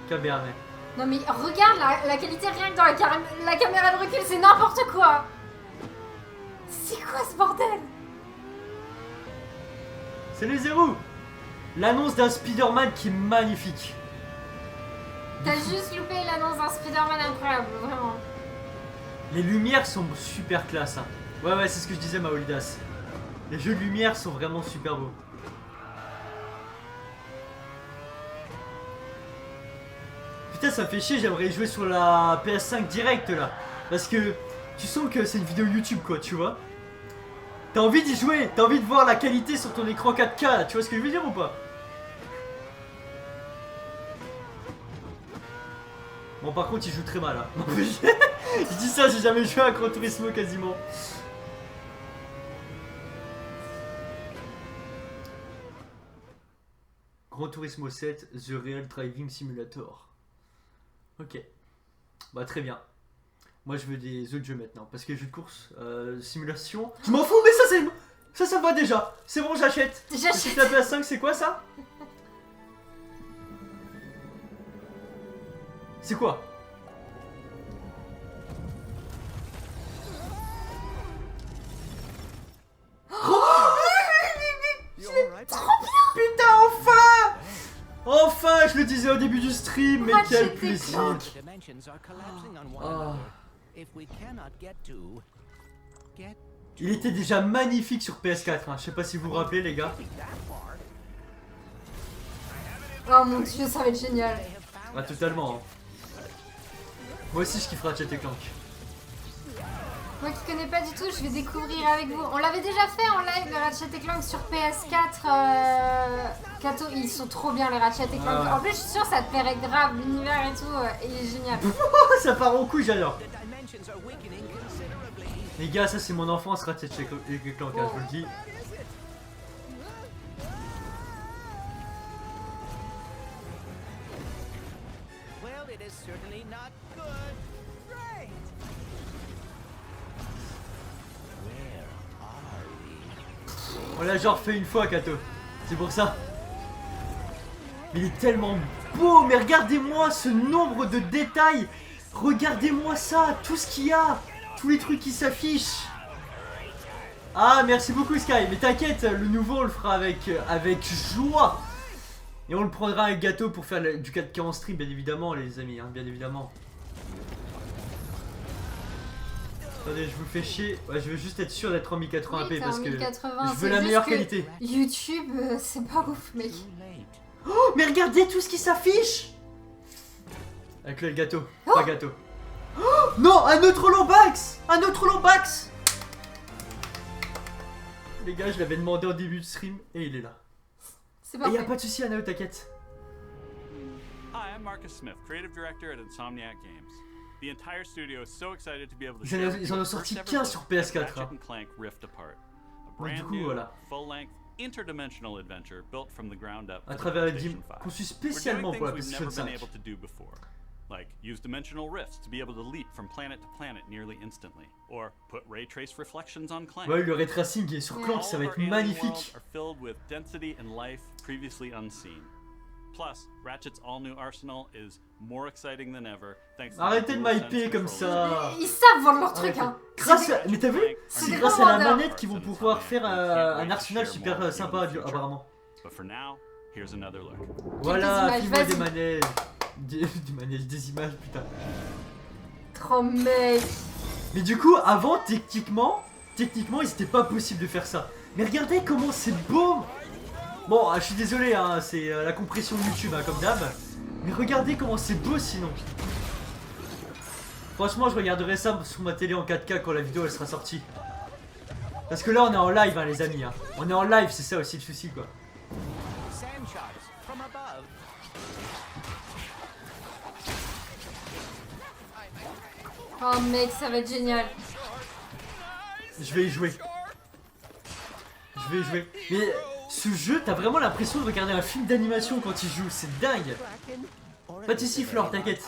S1: Cabernet.
S2: Non mais regarde la qualité rien que dans la caméra de recul, c'est n'importe quoi. C'est quoi ce bordel?
S1: C'est les zéros. L'annonce d'un Spider-Man qui est magnifique.
S2: T'as juste loupé l'annonce d'un Spider-Man incroyable, vraiment.
S1: Les lumières sont super classe. Hein. Ouais, c'est ce que je disais, Maolidas. Les jeux de lumière sont vraiment super beaux. Putain, ça me fait chier, j'aimerais jouer sur la PS5 direct là. Parce que tu sens que c'est une vidéo YouTube quoi, tu vois. T'as envie d'y jouer, t'as envie de voir la qualité sur ton écran 4K là, tu vois ce que je veux dire ou pas? Bon, par contre, il joue très mal là. Je dis ça, j'ai jamais joué à Gran Turismo quasiment. Gran Turismo 7, The Real Driving Simulator. Ok. Bah très bien. Moi je veux des autres jeux maintenant. Parce que les jeux de course, simulation... Je m'en fous mais ça c'est... Ça me va déjà. C'est bon j'achète.
S2: J'achète.
S1: La PS5 c'est quoi ça? C'est quoi? Putain enfin! Enfin, je le disais au début du stream, mais
S2: Ratchet
S1: quel
S2: et
S1: plaisir!
S2: Clank.
S1: Oh. Il était déjà magnifique sur PS4, hein. Je sais pas si vous vous rappelez les gars.
S2: Oh mon dieu, ça va être génial.
S1: Ah totalement. Hein. Moi aussi je kiffe Ratchet et Clank.
S2: Moi qui connais pas du tout, je vais découvrir avec vous. On l'avait déjà fait en live, les Ratchet et Clank sur PS4. Kato, ils sont trop bien les Ratchet et Clank.
S1: Ouais.
S2: En plus, je suis sûre ça te plairait grave, l'univers et tout, il est génial.
S1: Ça part en couille, j'adore. Les gars, ça c'est mon enfance Ratchet et Clank, hein, je vous le dis. On l'a genre fait une fois, Kato. C'est pour ça. Mais il est tellement beau. Mais regardez-moi ce nombre de détails. Regardez-moi ça. Tout ce qu'il y a. Tous les trucs qui s'affichent. Ah, merci beaucoup, Sky. Mais t'inquiète, le nouveau, on le fera avec joie. Et on le prendra avec gâteau pour faire du 4K en stream, bien évidemment, les amis. Hein, bien évidemment. Attendez, je vous fais chier. Ouais, je veux juste être sûr d'être en 1080p
S2: Oui,
S1: parce
S2: en
S1: que
S2: 1080,
S1: je veux
S2: c'est
S1: la
S2: juste
S1: meilleure
S2: que
S1: qualité.
S2: YouTube, c'est pas ouf, mec.
S1: Oh, mais regardez tout ce qui s'affiche. Avec le gâteau, pas gâteau. Oh, non, un autre Lombax. Un autre Lombax. Les gars, je l'avais demandé au début de stream et il est là.
S2: C'est
S1: Et y a
S2: parfait.
S1: pas de souci, Anao, t'inquiète.
S4: Hi, I'm Marcus Smith, creative director at Insomniac Games. The entire studio is so excited to be able to share
S1: Ils en ont
S4: the
S1: sorti
S4: first
S1: 15
S4: ever
S1: sur
S4: look at
S1: PS4.
S4: Ratchet
S1: Hein.
S4: and Clank Rift Apart, a
S1: Ouais, du
S4: brand
S1: coup,
S4: new,
S1: voilà.
S4: full-length, interdimensional adventure built from the ground up
S1: À
S4: for the
S1: travers les
S4: PlayStation
S1: dim
S4: 5.
S1: conçu
S4: We're
S1: spécialement
S4: doing
S1: pour la
S4: things we've
S1: PlayStation
S4: never been
S1: 5.
S4: able to do before, like use dimensional rifts to be able to leap from planet to planet nearly instantly, or put ray trace reflections on Clank.
S1: Ouais, le ray tracing est sur Clank, ça va
S4: All
S1: être
S4: of our alien
S1: magnifique.
S4: worlds are filled with density and life previously unseen. Plus, Ratchet's all-new arsenal is more exciting than ever thanks to
S1: Arrêtez de
S4: the DualSense
S1: m'hyper comme
S4: controller.
S1: ça.
S2: Ils savent vendre leur truc, hein.
S1: Mais t'as vu? C'est
S2: des
S1: grâce
S2: gros
S1: à la
S2: vendeurs.
S1: manette qu'ils vont pouvoir faire un arsenal super sympa apparemment.
S4: But for now, here's another look.
S1: Voilà,
S2: images,
S1: filme-moi des
S2: vas-y.
S1: manèges. Des manèges, des images, putain.
S2: Oh mec.
S1: Mais du coup, avant, techniquement, c'était pas possible de faire ça. Mais regardez comment c'est beau. Bon, je suis désolé, hein, c'est la compression de YouTube, hein, comme d'hab. Mais regardez comment c'est beau sinon. Franchement, je regarderai ça sur ma télé en 4K quand la vidéo elle sera sortie. Parce que là, on est en live, hein, les amis. Hein. On est en live, c'est ça aussi le souci, quoi.
S3: Sand sharks from above.
S2: Oh mec, ça va être génial.
S1: Je vais y jouer. Je vais y jouer. Mais ce jeu, t'as vraiment l'impression de regarder un film d'animation quand il joue. C'est dingue. Pas de siffleur, t'inquiète.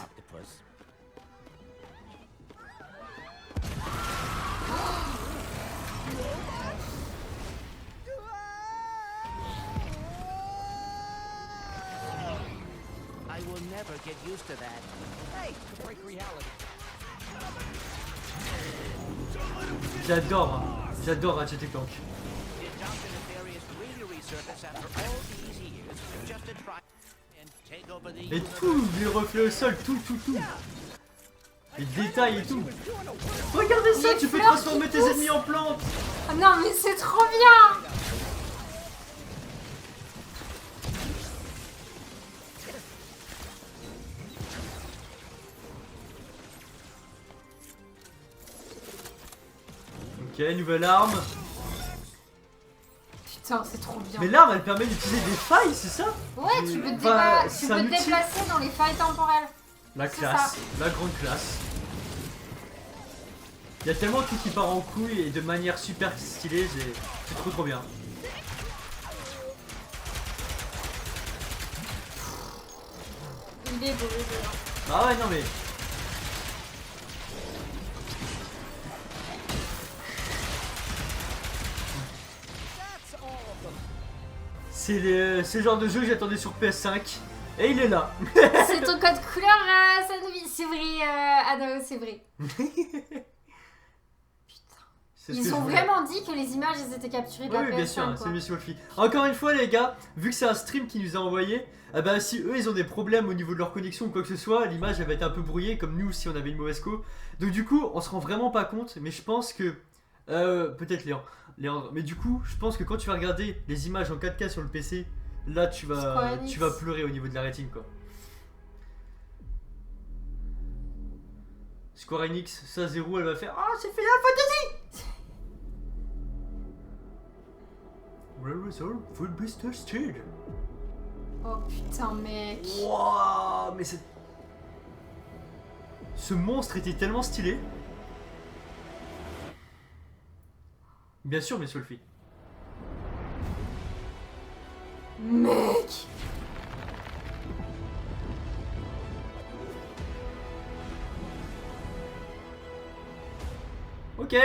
S3: I will never get used to that. Hey, break reality.
S1: J'adore. Hein. J'adore Ratchet et Clank.
S3: Did Dr. Nefarious really resurface after all these years just to try and take over the
S1: Et
S3: universe?
S1: tout, les reflets au sol, tout. Les détails et tout. Regardez ça,
S2: Les
S1: tu peux
S2: fleurs
S1: transformer
S2: qui
S1: tes
S2: poussent.
S1: ennemis en plantes.
S2: Oh non mais c'est trop bien.
S1: Ok, nouvelle arme.
S2: Putain, c'est trop bien.
S1: Mais l'arme, elle permet d'utiliser des failles, c'est ça?
S2: Ouais, tu peux te,
S1: Enfin,
S2: tu
S1: c'est
S2: peux
S1: un
S2: te
S1: outil.
S2: déplacer dans les failles temporelles.
S1: La
S2: C'est
S1: classe,
S2: ça.
S1: la grande classe. Il y a tellement tout qui part en couille et de manière super stylée, c'est trop bien.
S2: Il est beau, il est beau.
S1: Ah ouais, non mais... C'est le genre de jeu que j'attendais sur PS5 et il est là.
S2: C'est ton code couleur, Sanvi. C'est vrai, Adao, c'est vrai.
S1: C'est ce que
S2: Ils
S1: je
S2: ont
S1: voulais.
S2: vraiment dit que les images elles étaient capturées de la
S1: Oui,
S2: PS5.
S1: bien sûr,
S2: quoi.
S1: c'est Miss Wolfie. Encore une fois, les gars, vu que c'est un stream qui nous a envoyé, ah bah, si eux ils ont des problèmes au niveau de leur connexion ou quoi que ce soit, l'image elle va être un peu brouillée, comme nous si on avait une mauvaise co. Donc, du coup, on se rend vraiment pas compte, mais je pense que. Peut-être Léandre, mais du coup, je pense que quand tu vas regarder les images en 4K sur le PC, là tu
S2: Square
S1: vas
S2: Enix.
S1: pleurer au niveau de la rating quoi. Square Enix, ça Zero, elle va faire ah, c'est Final Fantasy! Resolve Full Blister Steel.
S2: Oh putain, mec.
S1: Wouah, mais c'est. Ce monstre était tellement stylé. Bien sûr, Miss Wolfie.
S2: Mec.
S1: Ok.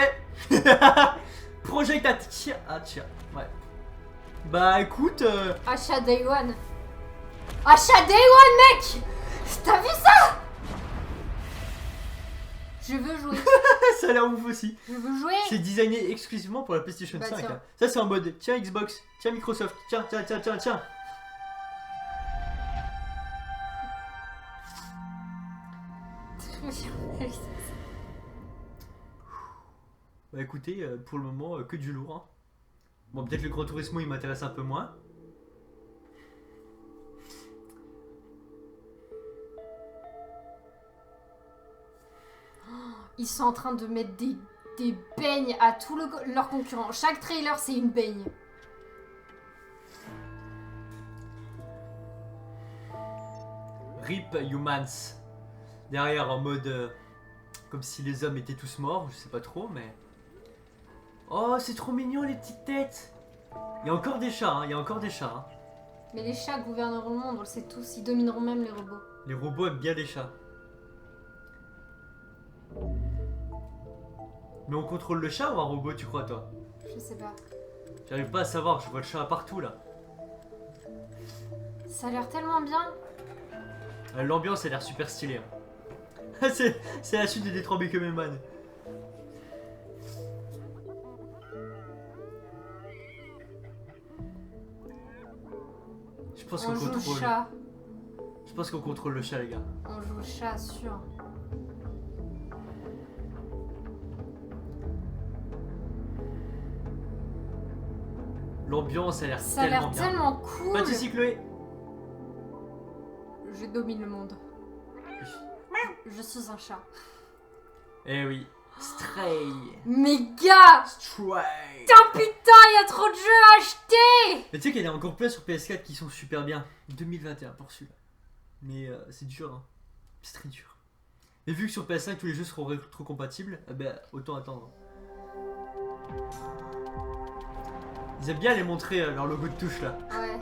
S1: Project Atia. Ouais. Bah écoute.
S2: Achat Day One. Achat Day One, mec. T'as vu ça? Je veux jouer.
S1: Ça a l'air ouf aussi.
S2: Je veux jouer.
S1: C'est designé exclusivement pour la PlayStation
S2: Bah,
S1: 5.
S2: tiens.
S1: Hein. Ça c'est en mode tiens Xbox, tiens Microsoft, tiens. Bah écoutez, pour le moment, que du lourd. Hein. Bon, peut-être le Gran Turismo il m'intéresse un peu moins.
S2: Ils sont en train de mettre des beignes à tous leurs concurrents. Chaque trailer, c'est une baigne.
S1: RIP Humans. Derrière en mode comme si les hommes étaient tous morts, je sais pas trop mais. Oh c'est trop mignon les petites têtes. Il y a encore des chats, il y a encore des chats. Hein.
S2: Mais les chats gouverneront le monde, on le sait tous. Ils domineront même les robots.
S1: Les robots aiment bien les chats. Mais on contrôle le chat ou un robot tu crois toi?
S2: Je sais pas.
S1: J'arrive pas à savoir, je vois le chat partout là.
S2: Ça a l'air tellement bien.
S1: L'ambiance a l'air super stylée. Hein. C'est la suite de Detroit Become Human. Je pense
S2: On
S1: qu'on
S2: joue le
S1: contrôle.
S2: chat.
S1: Je pense qu'on contrôle le chat, les gars.
S2: On joue le chat, sûr.
S1: L'ambiance a l'air
S2: Ça a l'air
S1: tellement bien.
S2: tellement cool.
S1: Pas de soucis, Chloé.
S2: Je domine le monde. Je suis un chat.
S1: Eh oui. Stray.
S2: Mais gars,
S1: Stray.
S2: putain, il y a trop de jeux à acheter.
S1: Mais tu sais qu'il y en a encore plein sur PS4 qui sont super bien. 2021 pour celui-là. Mais c'est dur, hein. C'est très dur. Et vu que sur PS5 tous les jeux seront rétro-compatibles, ben autant attendre. Ils aiment bien les montrer leur logo de touche là.
S2: Ouais.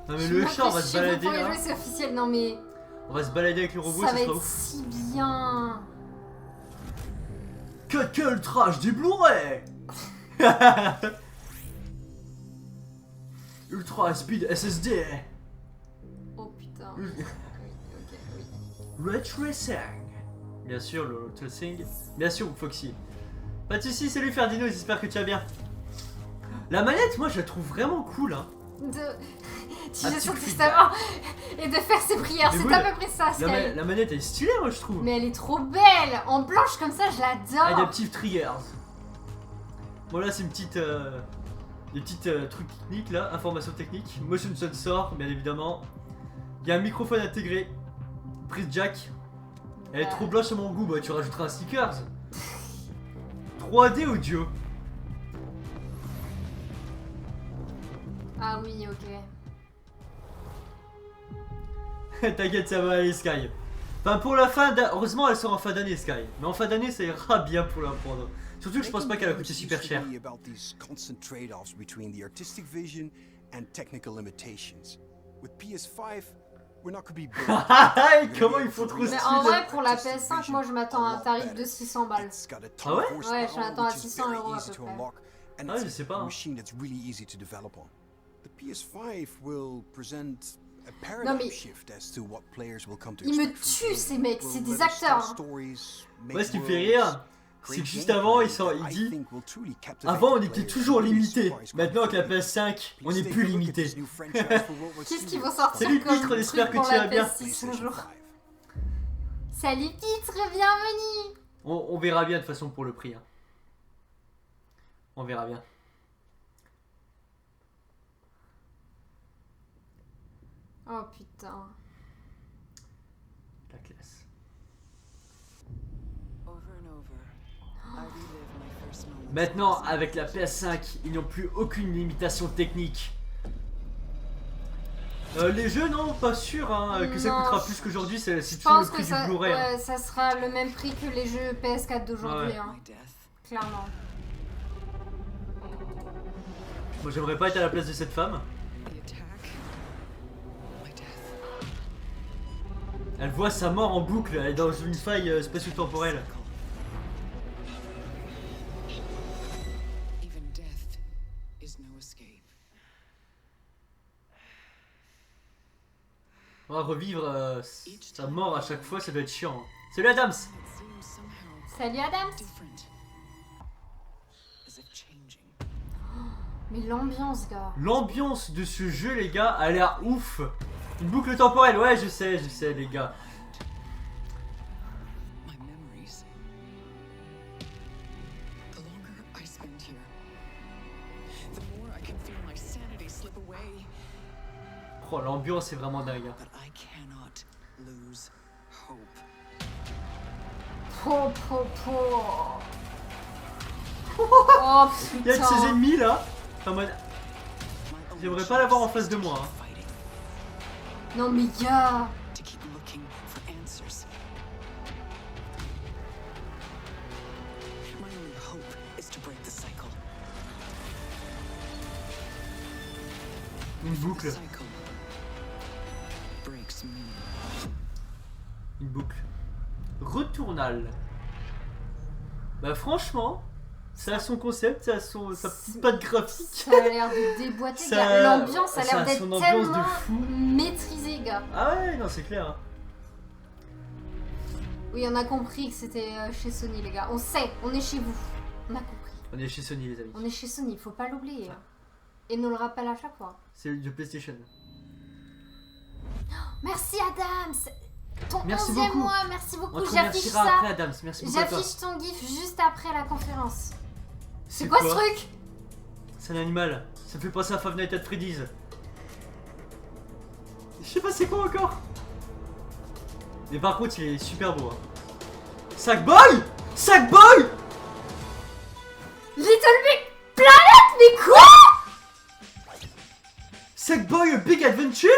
S1: Non mais le chat, on va se balader
S2: pour les
S1: là.
S2: jeux, c'est officiel, non mais
S1: On va se balader avec le robot,
S2: ça
S1: ça
S2: va
S1: sera
S2: être
S1: ouf.
S2: si bien.
S1: Que le trash du Blu-ray. Ultra Speed SSD.
S2: Oh putain.
S1: Oui.
S2: Oui, ok, oui.
S1: Ray Tracing. Bien sûr, le Ray Tracing. Bien sûr, Foxy. Pas de soucis, salut Ferdinand, j'espère que tu vas bien. La manette, moi je la trouve vraiment cool. Hein.
S2: Tu
S1: Un
S2: fais
S1: petit
S2: son
S1: feedback.
S2: testament et de faire ses prières,
S1: Mais
S2: c'est
S1: oui,
S2: à peu près ça, Sky.
S1: La manette elle est stylée, moi je trouve.
S2: Mais elle est trop belle, en blanche comme ça, je
S1: Ah,
S2: l'adore.
S1: Adaptive Triggers. Bon là c'est une petite... des petites trucs techniques là, informations techniques. Motion sensor, bien évidemment. Il y a un microphone intégré. Prise jack. Elle est trop blanche à mon goût, bah tu rajouteras un stickers. 3D audio.
S2: Ah oui, ok.
S1: T'inquiète, ça va aller Sky. Enfin pour la fin d'année, heureusement elle sort en fin d'année Sky. Mais en fin d'année ça ira bien pour la prendre. Surtout que je pense pas qu'elle a coûté super cher.
S9: About these constant trade-offs between the artistic vision and technical limitations. With PS5, we're not gonna be built.
S1: Comment ils font trop
S2: Mais
S1: stylé.
S2: en vrai, pour la PS5, moi je m'attends à un tarif de 600 balles.
S9: It's got a
S1: Ah ouais?
S2: Ouais, je m'attends à 600 € à
S9: easy
S2: peu
S9: to
S2: près.
S9: unlock, and
S1: Ah,
S9: it's
S1: je sais pas,
S9: a
S1: hein.
S9: machine that's really easy to develop on. The PS5 will present a
S2: Non,
S9: paradigm
S2: mais
S9: shift as to what players will come to
S2: ils me
S9: expect from
S2: tuent
S9: games.
S2: ces mecs,
S9: Will
S2: c'est des
S9: let us tell
S2: acteurs.
S9: stories, make
S1: Moi ce qui me fait
S9: worlds,
S1: rire, c'est que
S9: create
S1: juste avant il
S9: gameplay
S1: dit
S9: that I think will truly captivate
S1: avant on
S9: the
S1: était
S9: player
S1: toujours
S9: and really
S1: limité.
S9: surprise
S1: Maintenant avec la
S9: critics.
S1: PS5, on
S9: Please
S1: n'est
S9: take
S1: plus
S9: a look at
S1: limité.
S9: this new franchise for World War
S2: Qu'est-ce
S9: II
S2: qu'ils vont sortir
S1: Salut,
S2: comme
S1: Pitre, j'espère
S2: truc
S1: que
S2: pour
S1: tu
S2: la
S1: vas bien.
S2: PS6 un
S9: PlayStation
S2: jour.
S9: 5.
S2: Salut Pitre, bienvenue.
S1: On verra bien de toute façon pour le prix. Hein. On verra bien.
S2: Oh putain.
S1: La classe. Maintenant, avec la PS5, ils n'ont plus aucune limitation technique. Les jeux, non, pas sûr hein, que ça
S2: Non,
S1: coûtera plus qu'aujourd'hui, c'est
S2: Je
S1: toujours le
S2: pense
S1: prix
S2: que
S1: du
S2: ça,
S1: Blu-ray. Hein.
S2: ouais, ça sera le même prix que les jeux PS4 d'aujourd'hui,
S1: Ouais.
S2: hein, clairement.
S1: Moi, j'aimerais pas être à la place de cette femme. Elle voit sa mort en boucle, elle est dans une faille spatio-temporelle. On va revivre sa mort à chaque fois, ça doit être chiant. Hein. Salut Adams!
S2: Salut Adams. Mais l'ambiance, gars.
S1: L'ambiance de ce jeu, les gars, a l'air ouf. Une boucle temporelle, ouais, je sais, les gars. Oh, l'ambiance est vraiment dingue. Hein.
S2: Po, po, po. Oh
S1: Il y a de ces
S2: putain.
S1: ennemis là. En mode. J'aimerais pas l'avoir en face de moi. Hein.
S2: Non mais gars.
S1: Une boucle. Une boucle. Retournal. Bah franchement, Ça a son concept, ça a sa petite patte graphique.
S2: Ça a l'air de déboîter,
S1: Ça-
S2: gars. L'ambiance a
S1: ça
S2: l'air
S1: a
S2: d'être
S1: son ambiance de
S2: tellement
S1: fou.
S2: maîtrisée, gars.
S1: Ah ouais, non, c'est clair. Hein.
S2: Oui, on a compris que c'était chez Sony, les gars. On sait, on est chez vous. On a compris.
S1: On est chez Sony, les amis.
S2: On est chez Sony, faut pas l'oublier. Hein. Et nous le rappelle à chaque fois.
S1: C'est de PlayStation.
S2: Merci Adams. Ton
S1: Merci
S2: 11e
S1: beaucoup.
S2: mois, merci
S1: On
S2: beaucoup.
S1: te
S2: J'affiche
S1: remerciera
S2: ça.
S1: après, Adams. Merci beaucoup à toi.
S2: J'affiche ton gif juste après la conférence. C'est quoi ce truc?
S1: C'est un animal. Ça me fait penser à Five Nights at Freddy's. Je sais pas c'est quoi encore. Mais par contre, il est super beau. Hein. Sackboy! Sackboy!
S2: Little Big Planet, mais quoi?
S1: Sackboy A Big Adventure?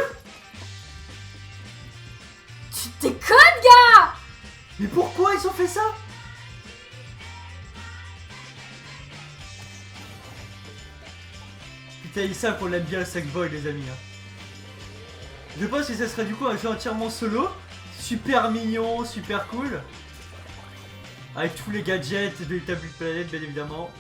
S2: Tu déconnes, gars?
S1: Mais pourquoi ils ont fait ça? Putain, ils savent qu'on l'aime bien le Sackboy, les amis. Hein. Je pense que ça serait du coup un jeu entièrement solo. Super mignon, super cool. Avec tous les gadgets de Little Big Planet, bien évidemment.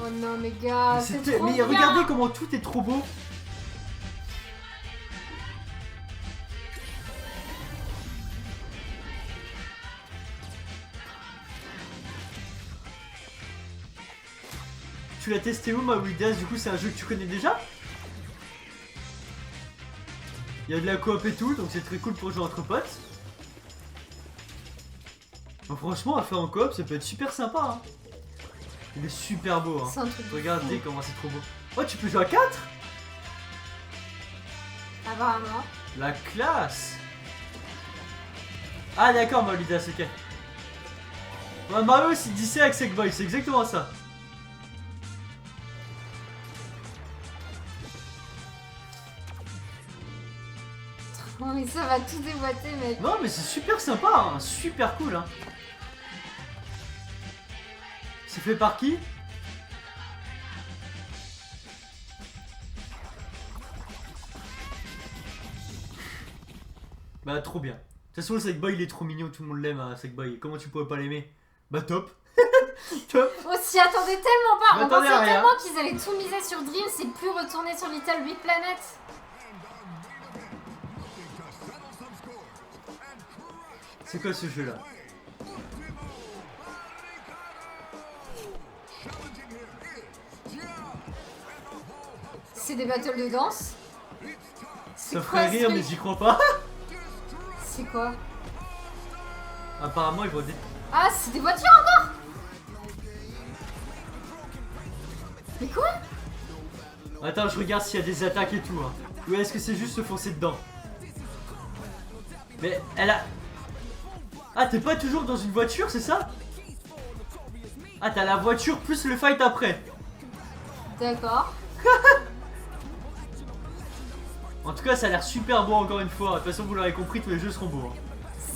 S2: Oh non, mais gars,
S1: Mais
S2: c'est
S1: c'était-
S2: trop
S1: mais
S2: bien.
S1: regardez comment tout est trop beau. Tu l'as testé où, Mawidas? Du coup, c'est un jeu que tu connais déjà? Il y a de la coop et tout, donc c'est très cool pour jouer entre potes. Bon, franchement, à faire en coop, ça peut être super sympa. Hein. Il est super beau. Hein.
S2: C'est un truc de
S1: Regardez
S2: fou.
S1: comment c'est trop beau. Oh, tu peux jouer à 4?
S2: Apparemment.
S1: La classe. Ah d'accord, Mawidas, ok. Ouais, Mario s'il dit ça avec Sackboy, c'est exactement ça.
S2: Oh, mais ça va tout déboîter, mec.
S1: Non mais c'est super sympa, hein. Super cool. Hein. C'est fait par qui? Bah trop bien. De toute façon le Sackboy il est trop mignon, tout le monde l'aime, hein, Sackboy. Comment tu pourrais pas l'aimer? Bah top. Top.
S2: On s'y attendait tellement pas.
S1: Je
S2: On
S1: m'attendais
S2: pensait
S1: à rien.
S2: tellement qu'ils allaient tout miser sur Dreams et plus retourner sur Little Big Planet.
S1: C'est quoi ce jeu là?
S2: C'est des battles de danse. C'est
S1: Ça
S2: quoi
S1: ferait
S2: ce
S1: rire
S2: truc?
S1: mais j'y crois pas.
S2: C'est quoi?
S1: Apparemment ils vont
S2: Ah, c'est des voitures encore? Mais quoi?
S1: Attends, je regarde s'il y a des attaques et tout. Hein. Ou est-ce que c'est juste se foncer dedans? Mais elle a... Ah, t'es pas toujours dans une voiture, c'est ça? Ah, t'as la voiture plus le fight après.
S2: D'accord.
S1: En tout cas, ça a l'air super beau encore une fois. De toute façon, vous l'aurez compris, tous les jeux seront beaux. Hein.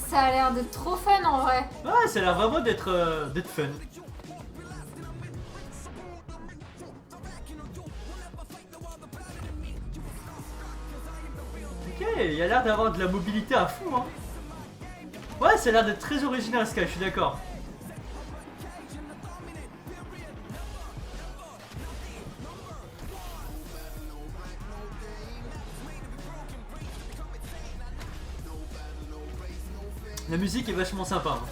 S2: Ça a l'air d'être trop fun en vrai.
S1: Ouais, ça a l'air vraiment d'être fun. Ok, il y a l'air d'avoir de la mobilité à fond. Hein. Ouais, ça a l'air d'être très original, Sky, je suis d'accord. La musique est vachement sympa. Hein.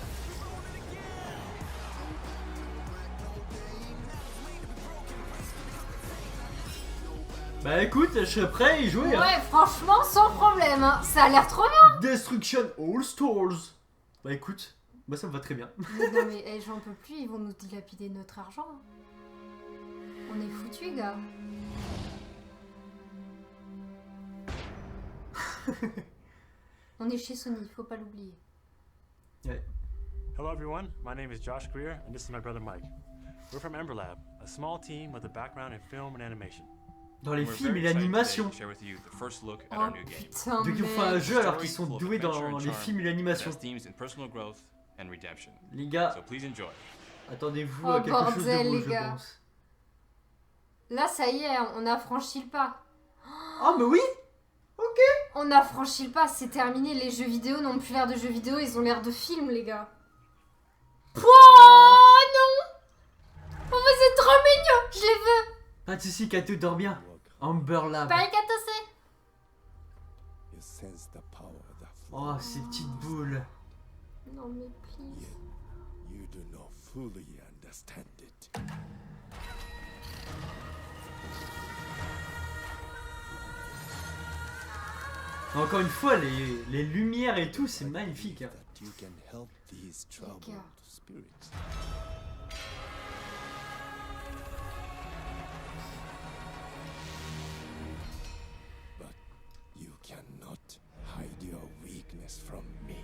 S1: Bah écoute, je serais prêt à y jouer. Hein.
S2: Ouais, franchement, sans problème. Hein. Ça a l'air trop bien.
S1: Destruction All Stars. Bah écoute, bah ça me va très bien.
S2: Mais non, mais hey, j'en peux plus, ils vont nous dilapider notre argent. On est foutus, gars. On est chez Sony, faut pas l'oublier.
S1: Ouais.
S10: Hello everyone, my name is Josh Greer and this is my brother Mike. We're from Ember Lab, a small team with a background in film and animation.
S1: Dans les
S11: We're
S1: films
S11: very
S1: et
S11: excited
S1: l'animation.
S11: today to share with you the first look at
S2: Oh
S11: our new game.
S2: putain,
S1: Donc ils font un
S2: mec.
S1: jeu alors
S11: Story
S1: qu'ils sont
S11: full of
S1: doués
S11: adventure
S1: dans
S11: and
S1: les
S11: charm
S1: films et
S11: that
S1: l'animation.
S11: has themes in personal growth and redemption.
S1: Les gars,
S11: So please enjoy.
S1: attendez-vous
S2: Oh,
S1: à quelque chose
S2: bordel,
S1: de beau,
S2: les
S1: je
S2: gars.
S1: pense.
S2: Là, ça y est, on a franchi le pas.
S1: Ah mais oui.
S2: On a franchi le pas, c'est terminé. Les jeux vidéo n'ont plus l'air de jeux vidéo, ils ont l'air de films, les gars. Je les veux.
S1: Pas de soucis, Kato, dors bien. Amber Lab.
S2: Bye, Katose.
S12: You sense the power that
S1: Oh, ces petites boules.
S2: Non, mais please.
S12: you do not fully understand it.
S1: Encore une fois, les lumières et tout, c'est magnifique. Hein.
S12: That you can help these troubled spirits. But you cannot hide your weakness from me.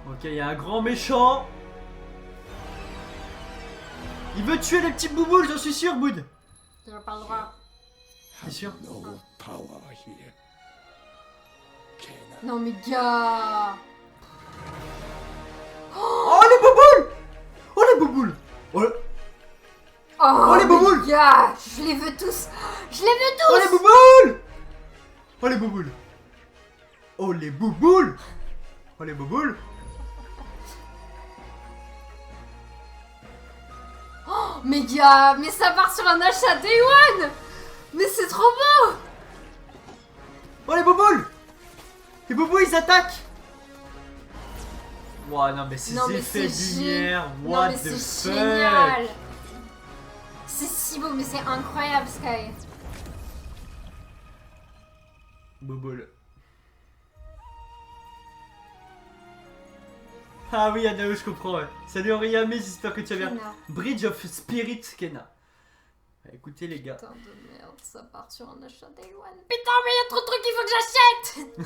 S1: Ok, il y a un grand méchant. Il veut tuer les petits bouboules, j'en suis sûr, Boud.
S2: J'ai pas le droit.
S1: T'es sûr?
S12: No power here. Kena.
S2: Non, mais gars.
S1: Oh, les bouboules! Oh, les bouboules! Oh,
S2: Oh,
S1: les
S2: mais
S1: bouboules!
S2: gars, je les veux tous. Je les veux tous.
S1: Oh, les bouboules! Oh, les bouboules! Oh, les bouboules! Oh, les bouboules!
S2: Oh, mais gars, mais ça part sur un achat Day One. Mais c'est trop beau.
S1: Oh, les bouboules! Les bouboules, ils attaquent! Wow, non, mais ces
S2: Non, mais
S1: effets de
S2: c'est
S1: lumière,
S2: Non,
S1: what
S2: mais
S1: the
S2: c'est
S1: fuck!
S2: génial. C'est si beau, mais c'est incroyable, Sky.
S1: Bouboule. Ah oui, Anao, je comprends, ouais. Salut Oriame, j'espère que tu vas bien.
S2: Kena.
S1: Bridge of Spirit Kena. Écoutez les gars.
S2: Putain de merde, ça part sur un achat Day One. Putain, mais il y a trop de trucs qu'il faut que j'achète.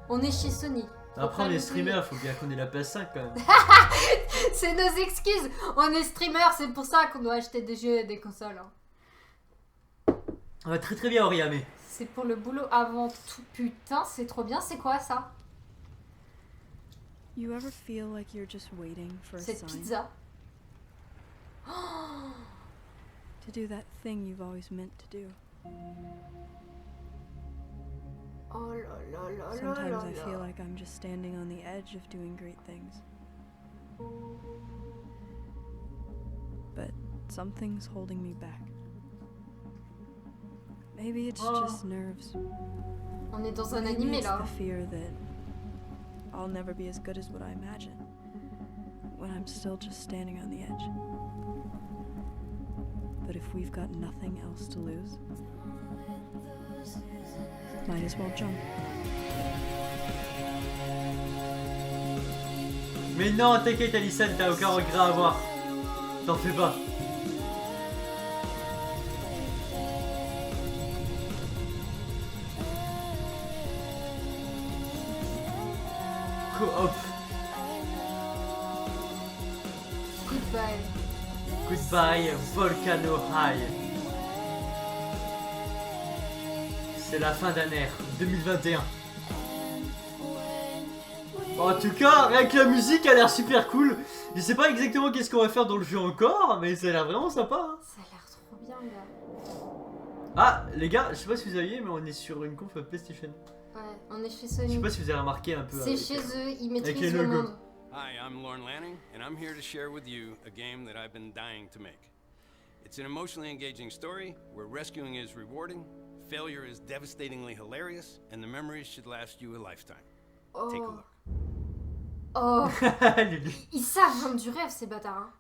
S2: On est chez Sony. Faut
S1: Après
S2: pas
S1: on est
S2: l'oublier.
S1: streamer, faut bien qu'on ait la PS5 quand même.
S2: C'est nos excuses. On est streamer, c'est pour ça qu'on doit acheter des jeux et des consoles. Hein.
S1: Ouais, très très bien Oriame.
S2: C'est pour le boulot avant tout. Putain, c'est trop bien. C'est quoi ça?
S13: You ever feel like you're just waiting for a
S2: Cette
S13: sign
S2: pizza.
S13: to do that thing you've always meant to do?
S2: Oh là là là là
S13: Sometimes
S2: là
S13: I
S2: là.
S13: feel like I'm just standing on the edge of doing great things. But something's holding me back. Maybe it's
S2: Oh.
S13: just nerves.
S2: On est dans un
S13: Maybe
S2: animé
S13: it's
S2: là.
S13: the fear that I'll never be as good as what I imagine when I'm still just standing on the edge. But if we've got nothing else to lose, might as well jump.
S1: Mais non, t'inquiète Alison, t'as aucun regret à avoir. T'en fais pas. Hop.
S2: Goodbye.
S1: Goodbye Volcano High. C'est la fin d'un ère, 2021. En tout cas, rien que la musique a l'air super cool. Je sais pas exactement qu'est-ce qu'on va faire dans le jeu encore, mais ça a l'air vraiment sympa. Hein.
S2: Ça a l'air trop bien, gars.
S1: Ah, les gars, je sais pas si vous aviez, mais on est sur une conf PlayStation.
S2: Ouais, on est chez
S1: Je
S2: Sony.
S1: sais pas si vous avez remarqué un peu.
S2: C'est
S1: avec,
S2: chez eux, ils
S1: avec les
S2: maîtrisent le
S1: logos.
S2: monde.
S11: Hi, I'm Lorne Lanning, and I'm here to share with you a game that I've been dying to make. It's an emotionally engaging story where rescuing is rewarding, failure is devastatingly hilarious, and the memories should last you a lifetime. Take a
S2: Oh.
S11: look.
S2: Oh.
S1: Lulu.
S2: Ils savent vendre du rêve, ces bâtards. Hein.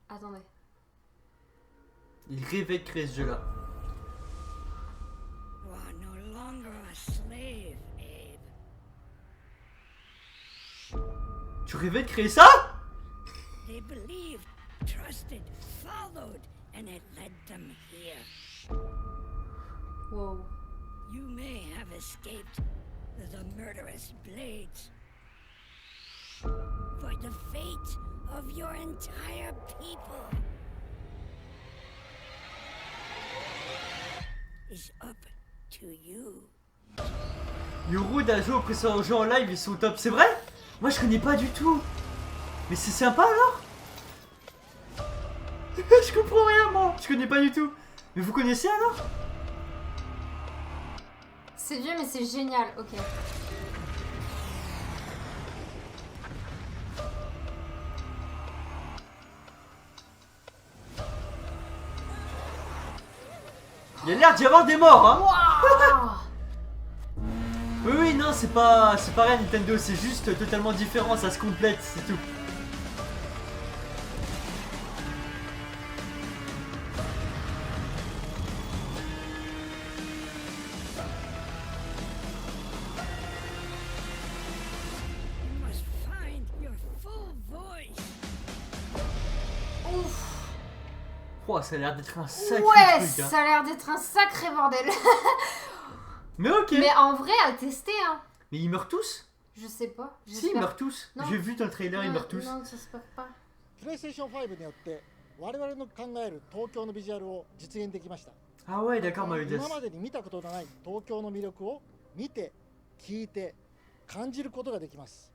S2: Attendez.
S1: Il rêvait de créer ce jeu-là.
S14: You are no longer a slave, Abe.
S1: Tu rêvais de créer ça?
S14: They believed, trusted, followed, and it led them here.
S2: Wow.
S14: You may have escaped the murderous blades. For the fate of your entire people is up to you.
S1: Yoru a joué au précédent jeu en live, ils sont top, c'est vrai? Moi je connais pas du tout. Mais c'est sympa alors? Je comprends rien moi, je connais pas du tout. Mais vous connaissez alors?
S2: C'est vieux, mais c'est génial. Ok.
S1: Il y a l'air d'y avoir des morts, hein.
S2: Waouh.
S1: Oui, oui, non, c'est pas rien Nintendo, c'est juste totalement différent, ça se complète, c'est tout.
S14: You must find your full voice.
S2: Ouf.
S1: Oh, ça a l'air d'être un sacré
S2: Ouais,
S1: truc, hein.
S2: ça a l'air d'être un sacré bordel.
S1: Mais ok.
S2: Mais en vrai, à tester, hein.
S1: Mais ils meurent tous?
S2: Je sais pas.
S1: Si, ils
S2: j'espère.
S1: meurent tous.
S2: Non.
S1: J'ai vu dans le trailer, ils
S2: Non,
S1: meurent tous.
S2: Non, j'espère pas.
S15: PlayStation 5によって我々の考える東京のビジュアルを実現できました。
S1: Ah ouais, d'accord, Marudas.
S15: 今までに見たことのない東京の魅力を見て、聞いて、感じることができます。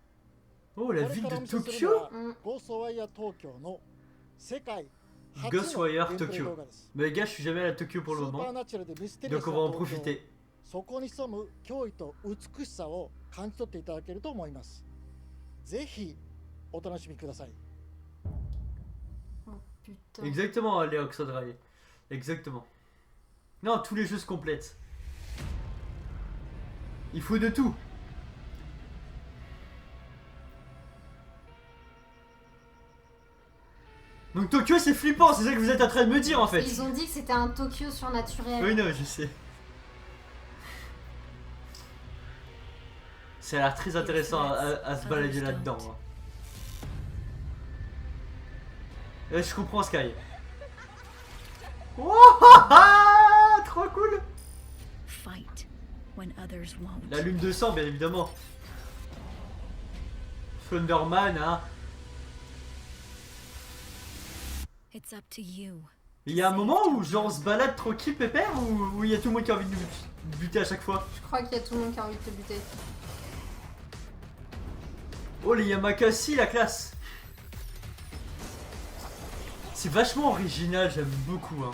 S1: Oh, la ville de Tokyo?
S15: ゴーストワイヤー東京の世界初の
S1: Ghostwire
S15: ゲームプレイ動
S1: Tokyo.
S15: 画です。
S1: Mais les gars, je suis jamais allé à Tokyo pour
S15: ス
S1: le
S15: ーパ
S1: moment.
S15: ーナチュラルでミステリア
S1: Donc
S15: ス
S1: on
S15: な
S1: va en
S15: 東京、
S1: profiter.
S15: そこに潜む驚異と美しさを感じ取っていただけると思います。ぜひお楽しみください。
S2: Putain.
S1: Exactement, Alexandra. Exactement. Non, tous les jeux se complètent. Il faut de tout. Donc Tokyo c'est flippant, c'est ça que vous êtes en train de me dire en fait.
S2: Ils ont dit que c'était un Tokyo surnaturel.
S1: Oui, non, je sais. Ça a l'air très intéressant à se balader là-dedans. Hein. Je comprends Sky. Wow, trop cool.
S16: Fight when others won't.
S1: La lune de sang, bien évidemment. Thunderman, hein.
S16: It's up to you.
S1: Il y a un moment où genre on se balade tranquille pépère ou il y a tout le monde qui a envie de buter à chaque fois?
S2: Je crois qu'il y a tout le monde qui a envie de te buter.
S1: Oh les Yamakasi, la classe. C'est vachement original, j'aime beaucoup hein.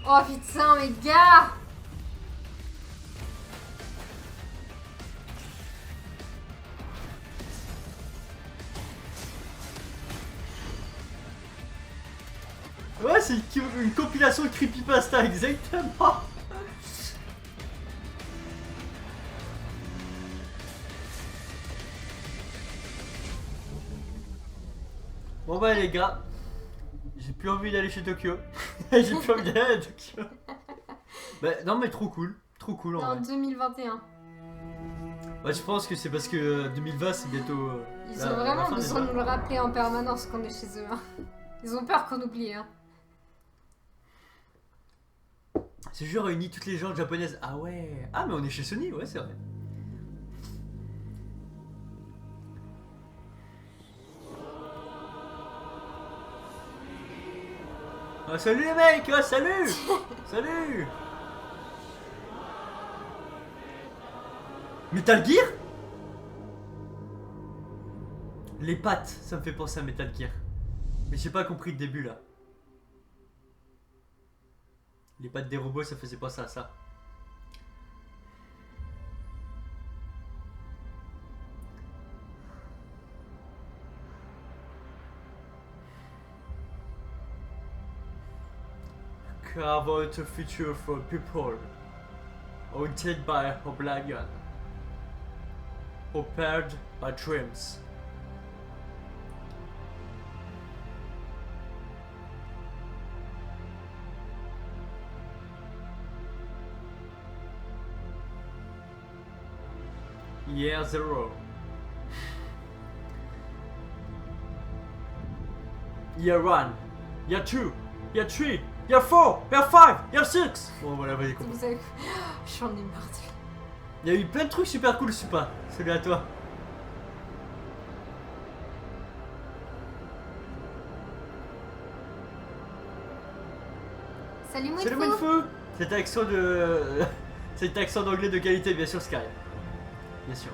S2: Oh putain, mais gars!
S1: Ouais, c'est une compilation de creepypasta, exactement. Bon bah les gars, j'ai plus envie d'aller chez Tokyo. J'ai plus envie d'aller à Tokyo. Bah non mais trop cool en
S2: En
S1: vrai.
S2: 2021.
S1: Bah je pense que c'est parce que 2020 c'est bientôt...
S2: Ils ont vraiment besoin de nous le rappeler en permanence qu'on est chez eux. Hein. Ils ont peur qu'on oublie. Hein.
S1: Ce jeu réunit toutes les genres japonaises. Ah ouais. Ah mais on est chez Sony, ouais c'est vrai. Ah salut les mecs, ah, salut. Salut. Metal Gear. Les pattes, ça me fait penser à Metal Gear. Mais j'ai pas compris le début là. Les pattes des robots, ça faisait penser à ça. Carve out a future for people haunted by oblivion, prepared by dreams. Year 0. Year 1. Year 2. Year 3. Year 4. Year 5. Year 6. Bon voilà, vas-y compris.
S2: Vous avez... Je suis en émordi.
S1: Il y a eu plein de trucs super cool, Supa. Salut à toi.
S2: Salut Moufou.
S1: Salut Moufou. Cet accent de... Cet accent d'anglais de qualité, bien sûr, Sky. Bien sûr.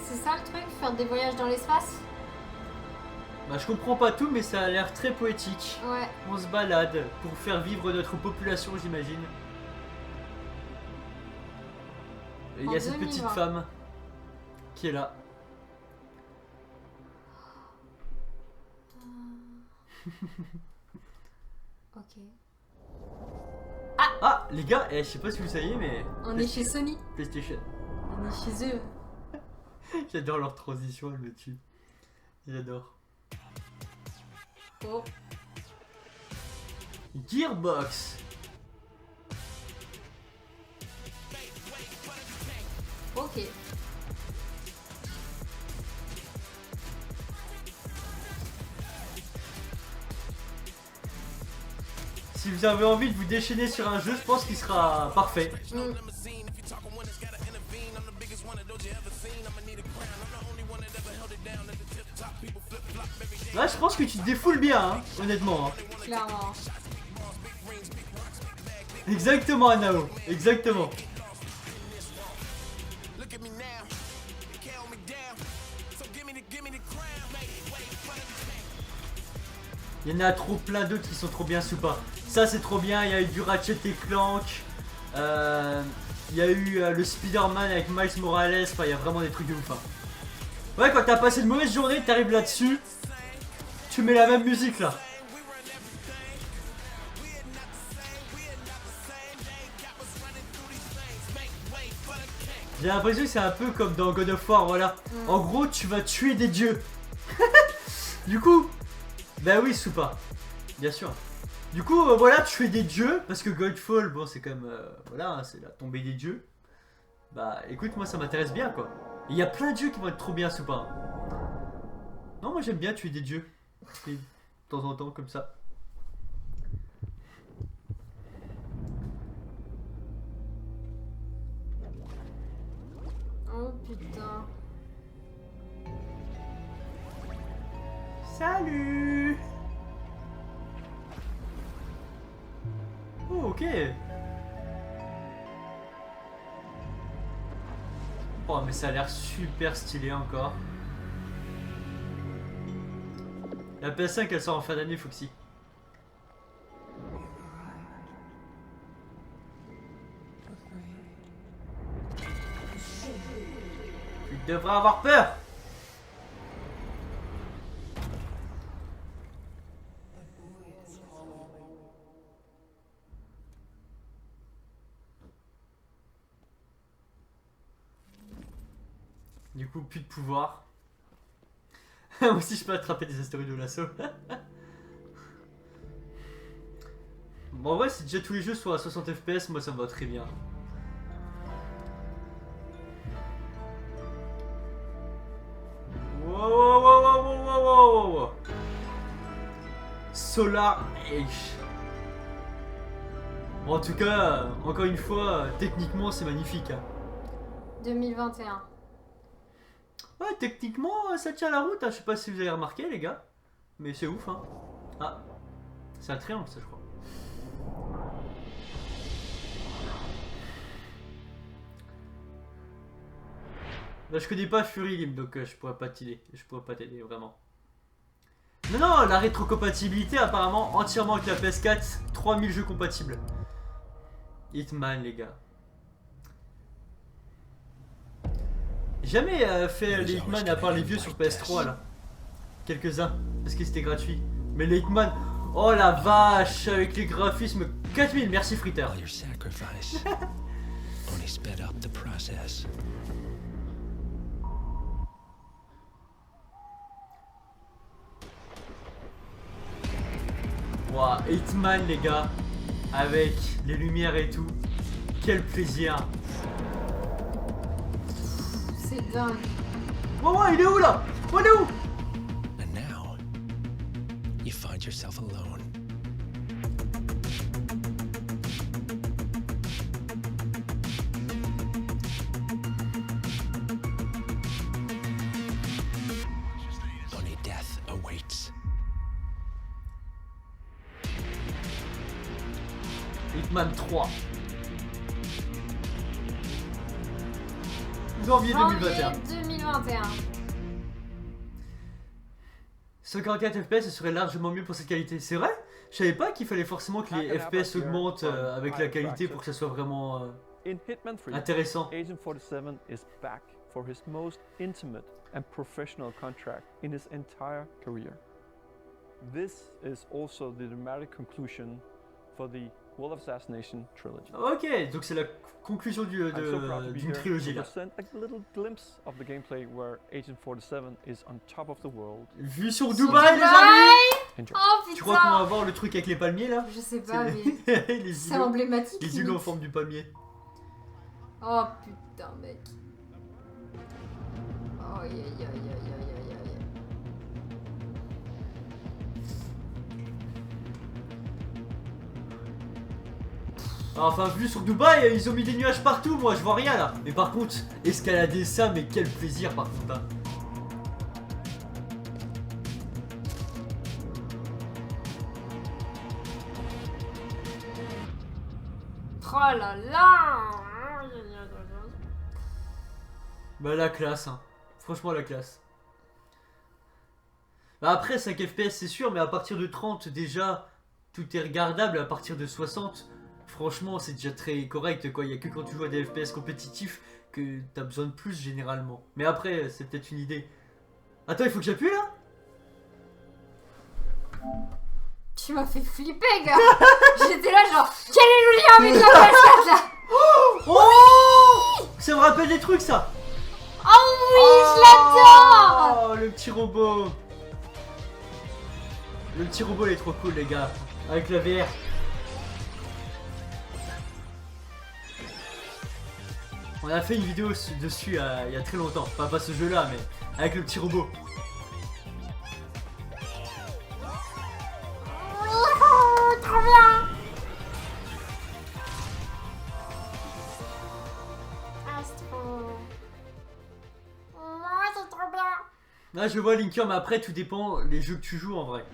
S2: C'est ça faire des voyages dans l'espace?
S1: Bah je comprends pas tout mais ça a l'air très poétique.
S2: Ouais.
S1: On se balade pour faire vivre notre population j'imagine. Et il y a cette petite femme qui est là.
S2: Ok.
S1: Ah les gars, je sais pas si vous saviez mais...
S2: On est chez Sony.
S1: PlayStation.
S2: On est chez eux.
S1: J'adore leur transition, elle me tue. J'adore.
S2: Oh.
S1: Gearbox.
S2: Ok.
S1: Si vous avez envie de vous déchaîner sur un jeu, je pense qu'il sera parfait. Là, je pense que tu te défoules bien, hein, honnêtement. Hein.
S2: Clairement.
S1: Exactement, Anao. Exactement. Il y en a trop plein d'autres qui sont trop bien Super. Ça c'est trop bien, il y a eu du Ratchet et Clank. Il y a eu le Spider-Man avec Miles Morales. Enfin il y a vraiment des trucs de ouf. Hein. Ouais, quand t'as passé une mauvaise journée, t'arrives là-dessus. Tu mets la même musique là. J'ai l'impression que c'est un peu comme dans God of War, voilà. En gros, tu vas tuer des dieux. Du coup, bah oui, Soupa. Bien sûr. Du coup, voilà, tu fais des dieux. Parce que Godfall, bon, c'est comme... voilà, hein, c'est la tombée des dieux. Bah, écoute, moi, ça m'intéresse bien, quoi. Il y a plein de dieux qui vont être trop bien, Soupa. Non, moi, j'aime bien tuer des dieux. Et de temps en temps, comme ça.
S2: Oh, putain.
S1: Salut. Oh, ok. Oh, mais ça a l'air super stylé encore. La PS5 elle sort en fin d'année, Foxy. Tu devrais avoir peur. Du coup, plus de pouvoir. Moi aussi, je peux attraper des astéroïdes de l'assaut. Bon, en vrai, si déjà tous les jeux sont à 60 FPS, moi ça me va très bien. Wow. Solar Age. Bon, en tout cas, encore une fois, techniquement, c'est magnifique. Hein.
S2: 2021.
S1: Ouais, techniquement, ça tient la route, hein. Je sais pas si vous avez remarqué, les gars. Mais c'est ouf, hein. Ah, c'est un triangle, ça, je crois. Bah, je connais pas Fury Lim, donc je pourrais pas t'aider. Je pourrais pas t'aider, vraiment. Non, la rétrocompatibilité, apparemment, entièrement avec la PS4. 3000 jeux compatibles. Hitman, les gars. Jamais fait les Hitman à part les vieux sur PS3 là. Quelques-uns, parce que c'était gratuit. Mais les Hitman, oh la vache, avec les graphismes 4000, merci Fritter. Wow, Hitman les gars, avec les lumières et tout, quel plaisir.
S2: C'est dingue.
S1: Wow, il est où là? Il est où?
S7: And now, you find yourself alone. Only death awaits.
S1: Hitman 3. Janvier 2021.
S2: 2021.
S1: 144 FPS, ce serait largement mieux pour cette qualité. C'est vrai? Je savais pas qu'il fallait forcément que les FPS augmentent avec la qualité pour que ça soit vraiment
S17: In Hitman 3,
S1: intéressant.
S17: Agent 47 is back for his most intimate and professional contract in his entire career. This is also the dramatic conclusion for the World of Assassination trilogy.
S1: Ok, donc c'est la conclusion d'une trilogie là.
S17: Present a little glimpse of the gameplay where Agent 47 is on top of the world.
S1: Vue sur Dubaï, les amis!
S17: Enjoy.
S2: Oh putain!
S1: Tu crois qu'on va voir le truc avec les palmiers là?
S2: Je sais pas, mais
S1: les
S2: c'est
S1: îlots,
S2: emblématique.
S1: les îlots en forme du palmier.
S2: Oh putain, mec. Oh aïe aïe aïe aïe aïe aïe.
S1: Enfin, vu sur Dubaï, ils ont mis des nuages partout, moi je vois rien là. Mais par contre, escalader ça, mais quel plaisir par contre là.
S2: Oh là là.
S1: Bah la classe, hein. Franchement la classe. Bah après 5 FPS c'est sûr, mais à partir de 30 déjà, tout est regardable. À partir de 60... Franchement, c'est déjà très correct quoi. Il y a que quand tu joues à des FPS compétitifs que t'as besoin de plus généralement. Mais après, c'est peut-être une idée. Attends, il faut que j'appuie là?
S2: Tu m'as fait flipper, gars. J'étais là genre, quel est le lien avec la PS4 là?
S1: Oh, ça me rappelle des trucs ça.
S2: Oh oui, je l'adore.
S1: Oh, le petit robot. Le petit robot il est trop cool les gars. Avec la VR. On a fait une vidéo dessus il y a très longtemps, enfin pas ce jeu là mais avec le petit robot.
S2: Oh, trop bien. Ah c'est trop... Oh, c'est trop bien.
S1: Là je vois Linker mais après tout dépend les jeux que tu joues en vrai.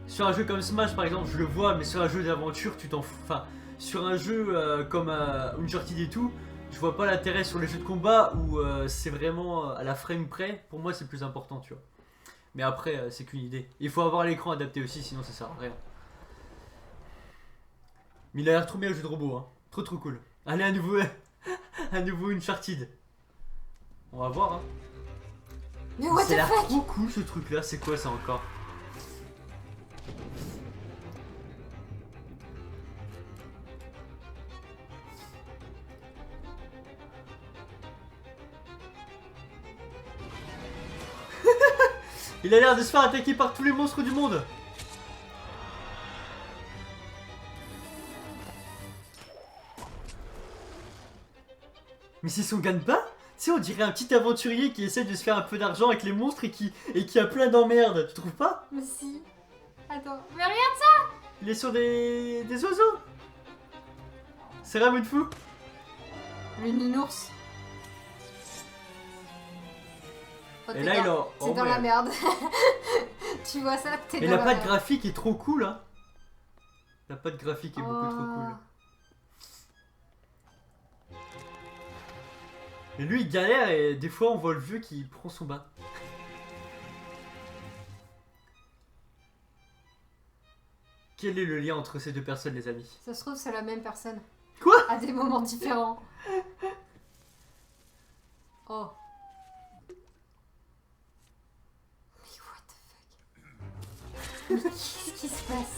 S1: Sur un jeu comme Smash par exemple je le vois mais sur un jeu d'aventure tu t'en fous. Enfin sur un jeu comme Uncharted et tout. Je vois pas l'intérêt sur les jeux de combat où c'est vraiment à la frame près. Pour moi, c'est plus important, tu vois. Mais après, c'est qu'une idée. Il faut avoir l'écran adapté aussi, sinon ça sert à rien. Mais il a l'air trop bien le jeu de robot, hein. Trop trop cool. Allez, à nouveau, à nouveau Uncharted. On va voir, hein.
S2: Mais what the fuck?
S1: Ça a l'air trop cool ce truc-là. C'est quoi ça encore? Il a l'air de se faire attaquer par tous les monstres du monde. Mais c'est son gagne-pain? Tu sais, on dirait un petit aventurier qui essaie de se faire un peu d'argent avec les monstres et qui a plein d'emmerdes. Tu trouves pas?
S2: Mais si. Attends, mais regarde ça.
S1: Il est sur des oiseaux. C'est vraiment une fou.
S2: Le nounours. Oh,
S1: et là, il a...
S2: T'es dans la merde. Tu vois ça, t'es dans la merde.
S1: Mais la patte graphique est trop cool, hein. La patte graphique est beaucoup trop cool. Et lui, il galère et des fois, on voit le vieux qui prend son bain. Quel est le lien entre ces deux personnes, les amis?
S2: Ça se trouve, c'est la même personne.
S1: Quoi?
S2: À des moments différents. Oh. Mais qu'est-ce qui se passe?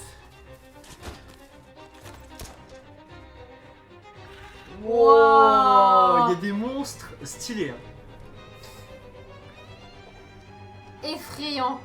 S1: Wow, il y a des monstres stylés. Hein.
S2: Effrayant.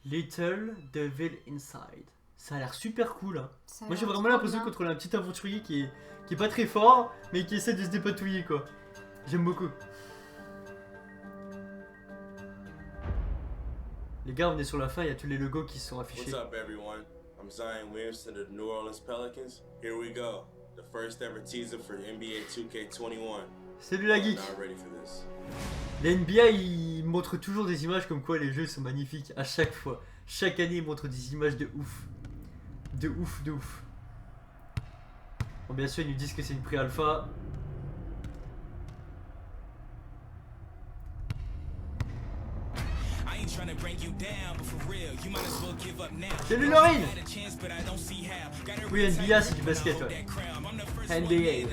S1: Little Devil Inside. Ça a l'air super cool. Hein. Moi j'ai vraiment
S2: trop
S1: l'impression de
S2: bien.
S1: contrôler un petit aventurier qui est pas très fort, mais qui essaie de se dépatouiller quoi. J'aime beaucoup. Les gars, on est sur la fin, il y a tous les logos qui sont affichés.
S18: What's up everyone? I'm Zion Williamson of the New Orleans Pelicans. Here we go. The first ever teaser for NBA 2K21.
S1: Salut la geek.
S18: Not ready for this.
S1: La NBA, ils montrent toujours des images comme quoi les jeux sont magnifiques à chaque fois. Chaque année, ils montrent des images de ouf. De ouf, de ouf. Bon, bien sûr, ils nous disent que c'est une pré-alpha. Salut Laurine. Oui, NBA c'est du basket, ouais. NBA.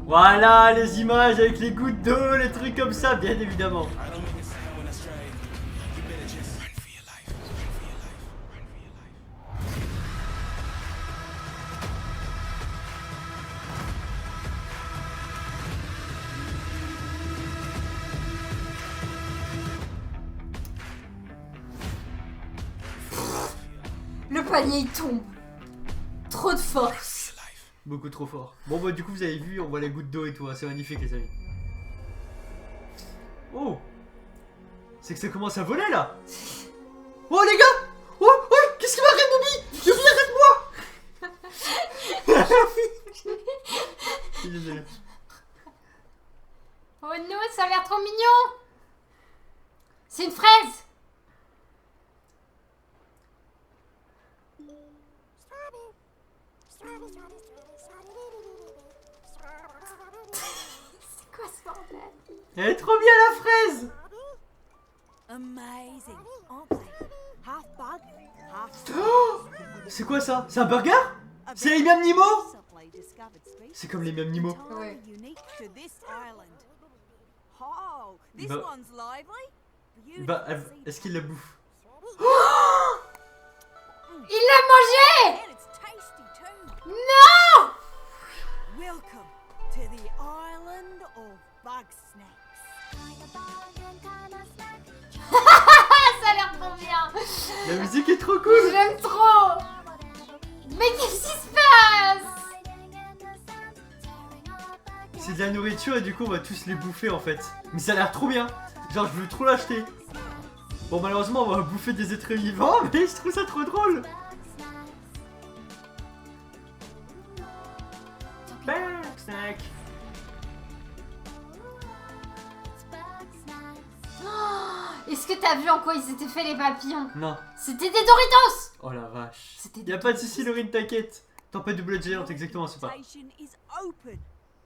S1: Voilà les images avec les gouttes d'eau, les trucs comme ça, bien évidemment.
S2: Le panier il tombe. Trop de force.
S1: Beaucoup trop fort. Bon bah du coup vous avez vu, on voit les gouttes d'eau et tout, hein. C'est magnifique les amis. Oh, c'est que ça commence à voler là. Oh les gars. Oh, oh, qu'est-ce qui m'arrête Nubi? Nubi, arrête-moi.
S2: Oh non, ça a l'air trop mignon. C'est une fraise. C'est quoi ce bordel?
S1: Elle est trop bien la fraise.
S5: Amazing, aren't they? Half bug, half.
S1: Oh, c'est quoi ça? C'est un burger? C'est les mêmes Nemo? C'est comme les mêmes Nemo.
S2: Ouais.
S1: Bah, est-ce qu'il la bouffe?
S2: Oh, il l'a mangé. Non.
S5: Welcome to the island of Bugsnax.
S2: Ça a l'air trop bien.
S1: La musique est trop cool.
S2: J'aime trop. Mais qu'est-ce qui se passe?
S1: C'est de la nourriture et du coup on va tous les bouffer en fait. Mais ça a l'air trop bien. Genre je veux trop l'acheter. Bon malheureusement on va bouffer des êtres vivants mais je trouve ça trop drôle. Snack.
S2: Oh, est-ce que t'as vu en quoi ils s'étaient fait les papillons?
S1: Non.
S2: C'était des Doritos.
S1: Oh la vache. Y'a pas de soucis Laurine, t'inquiète. Tempête de boulettes géantes, exactement, c'est pas.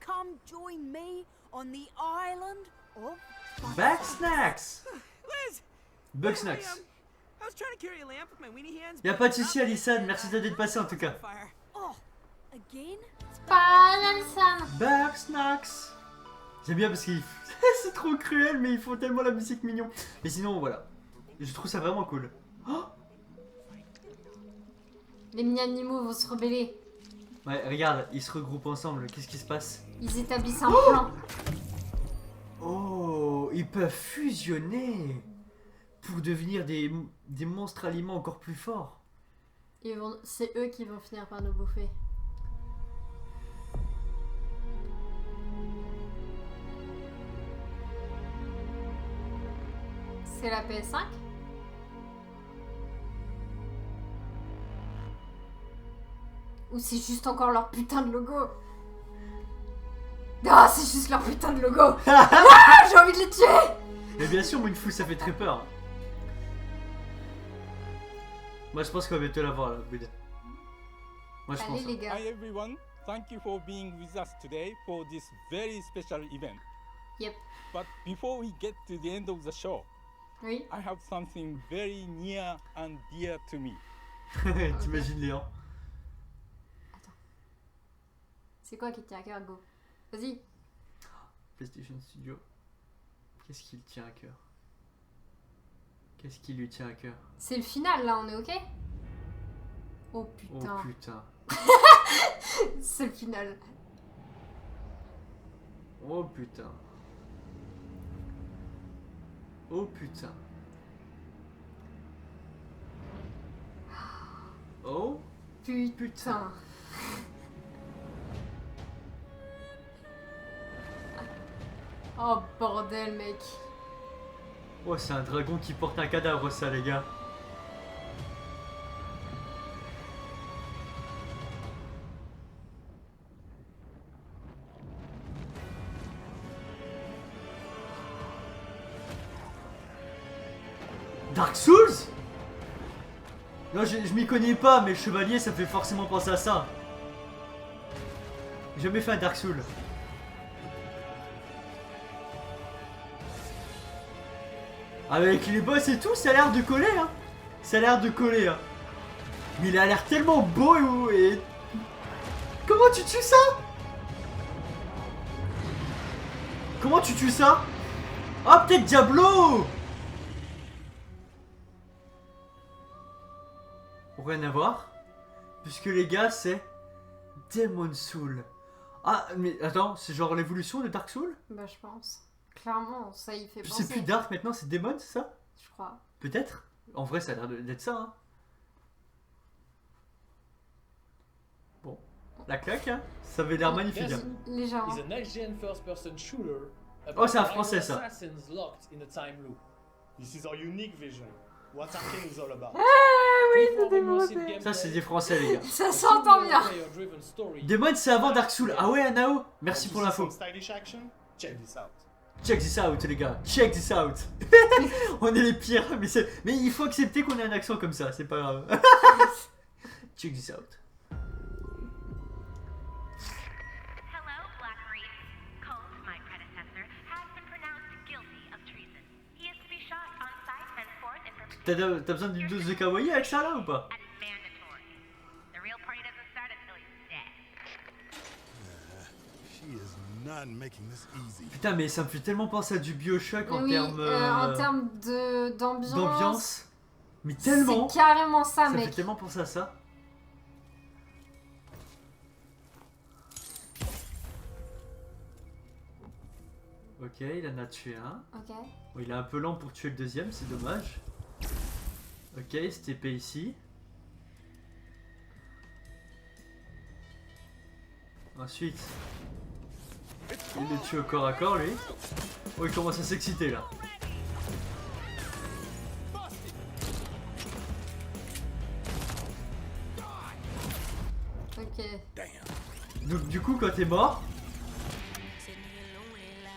S5: Come join me on the island of
S1: Bugsnax. Bugsnax. Y'a pas de soucis Alison, merci d'être passé en tout cas.
S5: Oh, again?
S2: Pas Alison.
S1: Bugsnax. J'aime bien parce que c'est trop cruel mais ils font tellement la musique mignon. Mais sinon voilà, je trouve ça vraiment cool. Oh,
S2: les mini-animaux vont se rebeller.
S1: ouais, regarde, ils se regroupent ensemble, qu'est-ce qui se passe?
S2: Ils établissent un plan.
S1: Oh, ils peuvent fusionner pour devenir des monstres aliments encore plus forts.
S2: C'est eux qui vont finir par nous bouffer. C'est la PS5? Ou c'est juste encore leur putain de logo? Ah, c'est juste leur putain de logo. Ah, j'ai envie de les tuer.
S1: Mais bien sûr, Moonfou, ça fait très peur. Moi, je pense qu'on va bientôt l'avoir, là, Bud. Moi, je pense.
S2: Les gars.
S19: Hi everyone, thank you for being with us today for this very special event.
S2: Yep.
S19: But before we get to the end of the show,
S2: oui.
S19: I have something very near and dear to me.
S1: T'imagines Léon?
S2: Attends. C'est quoi qui te tient à cœur, Go? Vas-y.
S1: PlayStation Studio. Qu'est-ce qui le tient à cœur? Qu'est-ce qui lui tient à cœur?
S2: C'est le final là, on est ok? Oh putain.
S1: Oh putain.
S2: C'est le final.
S1: Oh putain. Oh putain. Oh
S2: putain. Oh bordel mec.
S1: Oh c'est un dragon qui porte un cadavre ça les gars. Dark Souls? Non, je m'y connais pas, mais le chevalier, ça fait forcément penser à ça. J'ai jamais fait un Dark Souls. Avec les boss et tout, ça a l'air de coller, hein. Ça a l'air de coller, hein. Mais il a l'air tellement beau et... Comment tu tues ça? Comment tu tues ça? Oh, peut-être Diablo! Rien à voir. Puisque les gars, c'est Demon Soul. Ah, mais attends, c'est genre l'évolution de Dark Soul?
S2: Bah, je pense. Clairement, ça y fait
S1: Puis
S2: penser.
S1: c'est plus Dark maintenant, c'est Demon, c'est ça?
S2: Je crois.
S1: Peut-être? En vrai, ça a l'air d'être ça, hein. Bon, la claque, hein. Ça avait l'air magnifique, hein.
S2: Légèrement.
S20: is a next-gen first-person shooter
S1: Oh, c'est un français, ça.
S20: assassins locked in a time loop. This is our unique vision. What Arcane is all about.
S2: Ah oui, c'est des français.
S1: Ça, c'est des français, les gars.
S2: Ça s'entend bien.
S1: Demon, c'est avant Dark Soul. Ah ouais, Anao, merci pour l'info.
S20: Stylish action? Check this out.
S1: Check this out, les gars. Check this out. On est les pires, mais il faut accepter qu'on ait un accent comme ça, c'est pas grave. Check this out. T'as besoin d'une dose de kawaii avec ça là ou pas? Putain, mais ça me fait tellement penser à du Bioshock en termes d'ambiance. Mais tellement.
S2: C'est carrément ça, mec.
S1: Ça fait tellement penser à ça. Ok, il en a tué un.
S2: Ok.
S1: Bon, il est un peu lent pour tuer le deuxième, c'est dommage. Ok, c'était épée ici. Ensuite, il le tue au corps à corps, lui. Oh, il commence à s'exciter là.
S2: Ok.
S1: Donc du coup, quand t'es mort,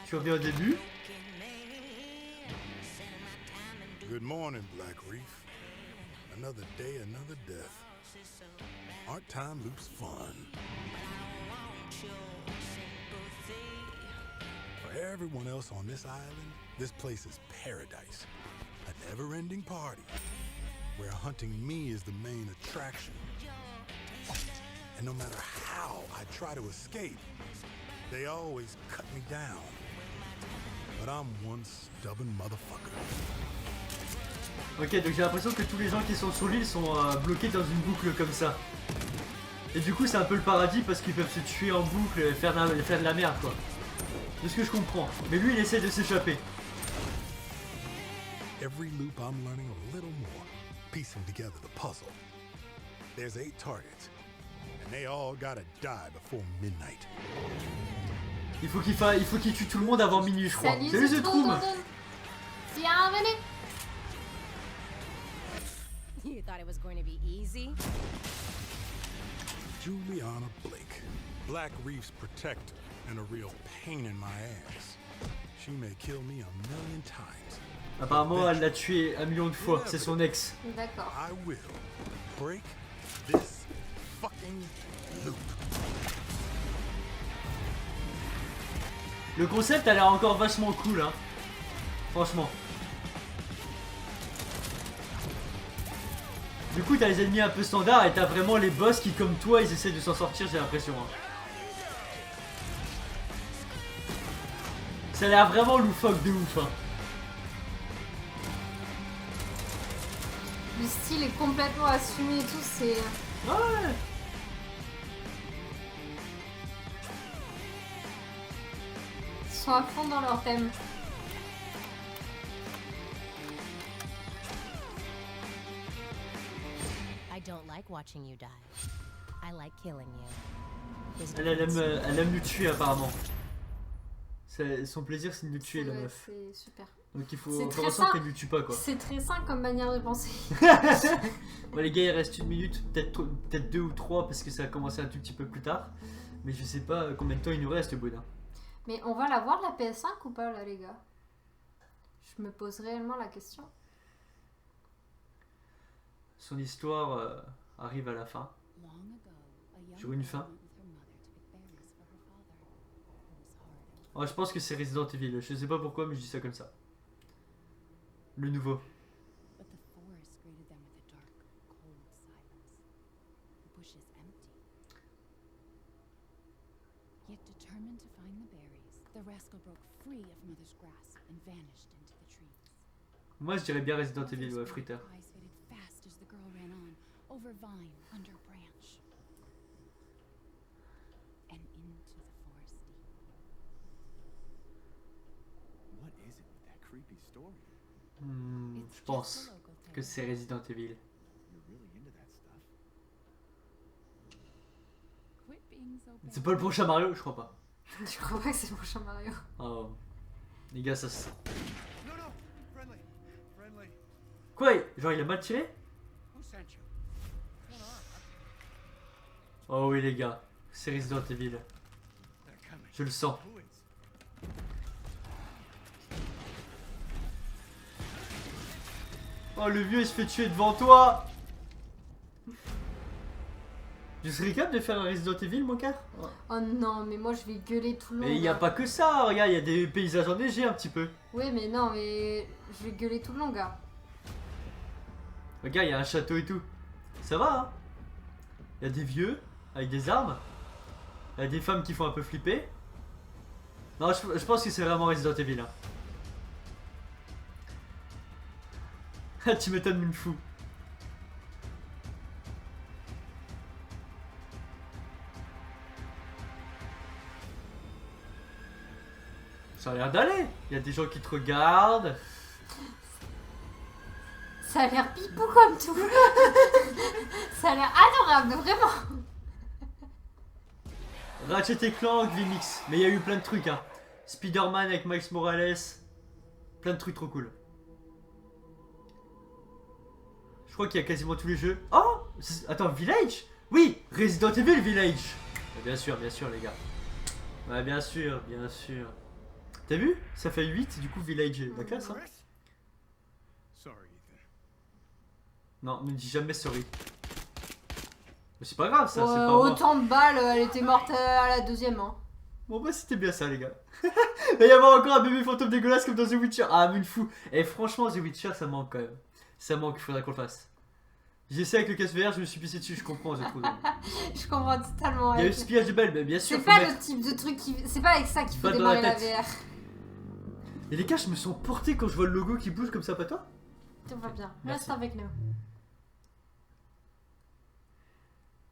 S1: tu reviens au début.
S12: Good morning, Black Reef. Another day, another death. Aren't time loops fun? For everyone else on this island, this place is paradise. A never-ending party, where hunting me is the main attraction. And no matter how I try to escape, they always cut me down. But I'm one stubborn motherfucker.
S1: Ok, donc j'ai l'impression que tous les gens qui sont sur l'île sont bloqués dans une boucle comme ça. Et du coup c'est un peu le paradis parce qu'ils peuvent se tuer en boucle et faire de la merde quoi. De ce que je comprends. Mais lui il essaie de s'échapper.
S12: Every loop I'm learning a little more, piecing together the puzzle. There's 8 targets, and they all gotta die before midnight.
S1: Il faut qu'il tue tout le monde avant minuit je crois. Salut The Troom.
S2: Bienvenue.
S21: You thought it was going to be easy?
S12: Juliana Blake, Black Reef's protector and a real pain in my ass. She may kill me a million times.
S1: Apparemment elle l'a tué 1 million de fois, c'est son ex.
S2: D'accord.
S12: I will break this fucking loop.
S1: Le concept a l'air encore vachement cool hein. Franchement. Du coup t'as les ennemis un peu standards et t'as vraiment les boss qui comme toi ils essaient de s'en sortir j'ai l'impression hein. Ça a l'air vraiment loufoque de ouf hein.
S2: Le style est complètement assumé et tout, c'est...
S1: Ouais.
S2: Ils sont à fond dans leur thème.
S21: I don't like watching you die. I like killing you.
S1: Elle aime nous tuer apparemment. Son plaisir c'est de nous tuer la meuf.
S2: C'est super.
S1: Donc il faut faire en sorte qu'elle ne tue pas quoi.
S2: C'est très simple comme manière de penser.
S1: Bon les gars il reste 1 minute, peut-être 2 ou 3 parce que ça a commencé un tout petit peu plus tard. Mais je sais pas combien de temps il nous reste Boudin.
S2: Mais on va la voir la PS5 ou pas là les gars? Je me pose réellement la question.
S1: son histoire arrive à la fin. Sur une fin. Oh, je pense que c'est Resident Evil. Je sais pas pourquoi, mais je dis ça comme ça. Le nouveau.
S6: But the forest greeted them with a dark, cold silence. The bush is empty. Yet determined to find the berries, the rascal broke free of Mother's grasp and vanished into the trees.
S1: Moi, je dirais bien Resident Evil, ouais, Fritter.
S6: Eyes faded fast as the girl ran on, over vine, under branch, and into the forest deep.
S22: What is it with that creepy story?
S1: Je pense que c'est Resident Evil.
S22: You're really into that stuff.
S6: Quit being so bad.
S1: C'est pas le prochain Mario, je crois pas.
S2: Je crois pas que c'est le prochain Mario.
S1: Oh. Les gars, ça se...
S22: No, no, friendly, friendly.
S1: Quoi? Genre il a mal tiré?
S22: Who sent you? What's going on?
S1: Oh oui les gars, c'est Resident Evil.
S22: They're coming.
S1: Je le sens.
S22: Who is?
S1: Oh le vieux il se fait tuer devant toi. Je serais capable de faire un Resident Evil mon gars?
S2: Oh non, mais moi je vais gueuler tout le long.
S1: Mais il n'y a pas que ça, regarde, il y a des paysages enneigés un petit peu.
S2: Oui, mais non, mais je vais gueuler tout le long, gars.
S1: Regarde, il y a un château et tout. Ça va, hein? Il y a des vieux avec des armes. Il y a des femmes qui font un peu flipper. Non, je pense que c'est vraiment Resident Evil. Hein. Ah, tu m'étonnes, une fou. Ça a l'air d'aller. Il y a des gens qui te regardent.
S2: Ça a l'air pipou comme tout. Ça a l'air adorable, vraiment.
S1: Ratchet & Clank, VMix. Mais il y a eu plein de trucs, hein. Spider-Man avec Miles Morales. Plein de trucs trop cool. Je crois qu'il y a quasiment tous les jeux. Oh! Attends, Village? Oui! Resident Evil Village! Bien sûr, les gars. Ouais, bien sûr, bien sûr. T'as vu? Ça fait 8, du coup Village la classe, hein.
S22: Sorry, Ethan.
S1: Non, ne dis jamais sorry. Mais c'est pas grave ça, c'est pas
S2: autant de balles, elle était morte à la deuxième, hein.
S1: Bon bah c'était bien ça les gars. Il va y avoir encore un bébé fantôme dégueulasse comme dans The Witcher. Ah mais une fou. Et franchement The Witcher ça manque quand même. Ça manque, il faudrait qu'on le fasse. J'ai essayé avec le casque VR, je me suis pissé dessus, je comprends, j'ai trouvé.
S2: Je comprends totalement.
S1: Il y a eu ce pillage de balles, mais bien sûr.
S2: C'est pas le type de truc qui... C'est pas avec ça qu'il faut démarrer la VR.
S1: Et les gars, je me sens porté quand je vois le logo qui bouge comme ça, pas toi?
S2: Tout va bien,
S1: merci.
S2: Reste avec nous.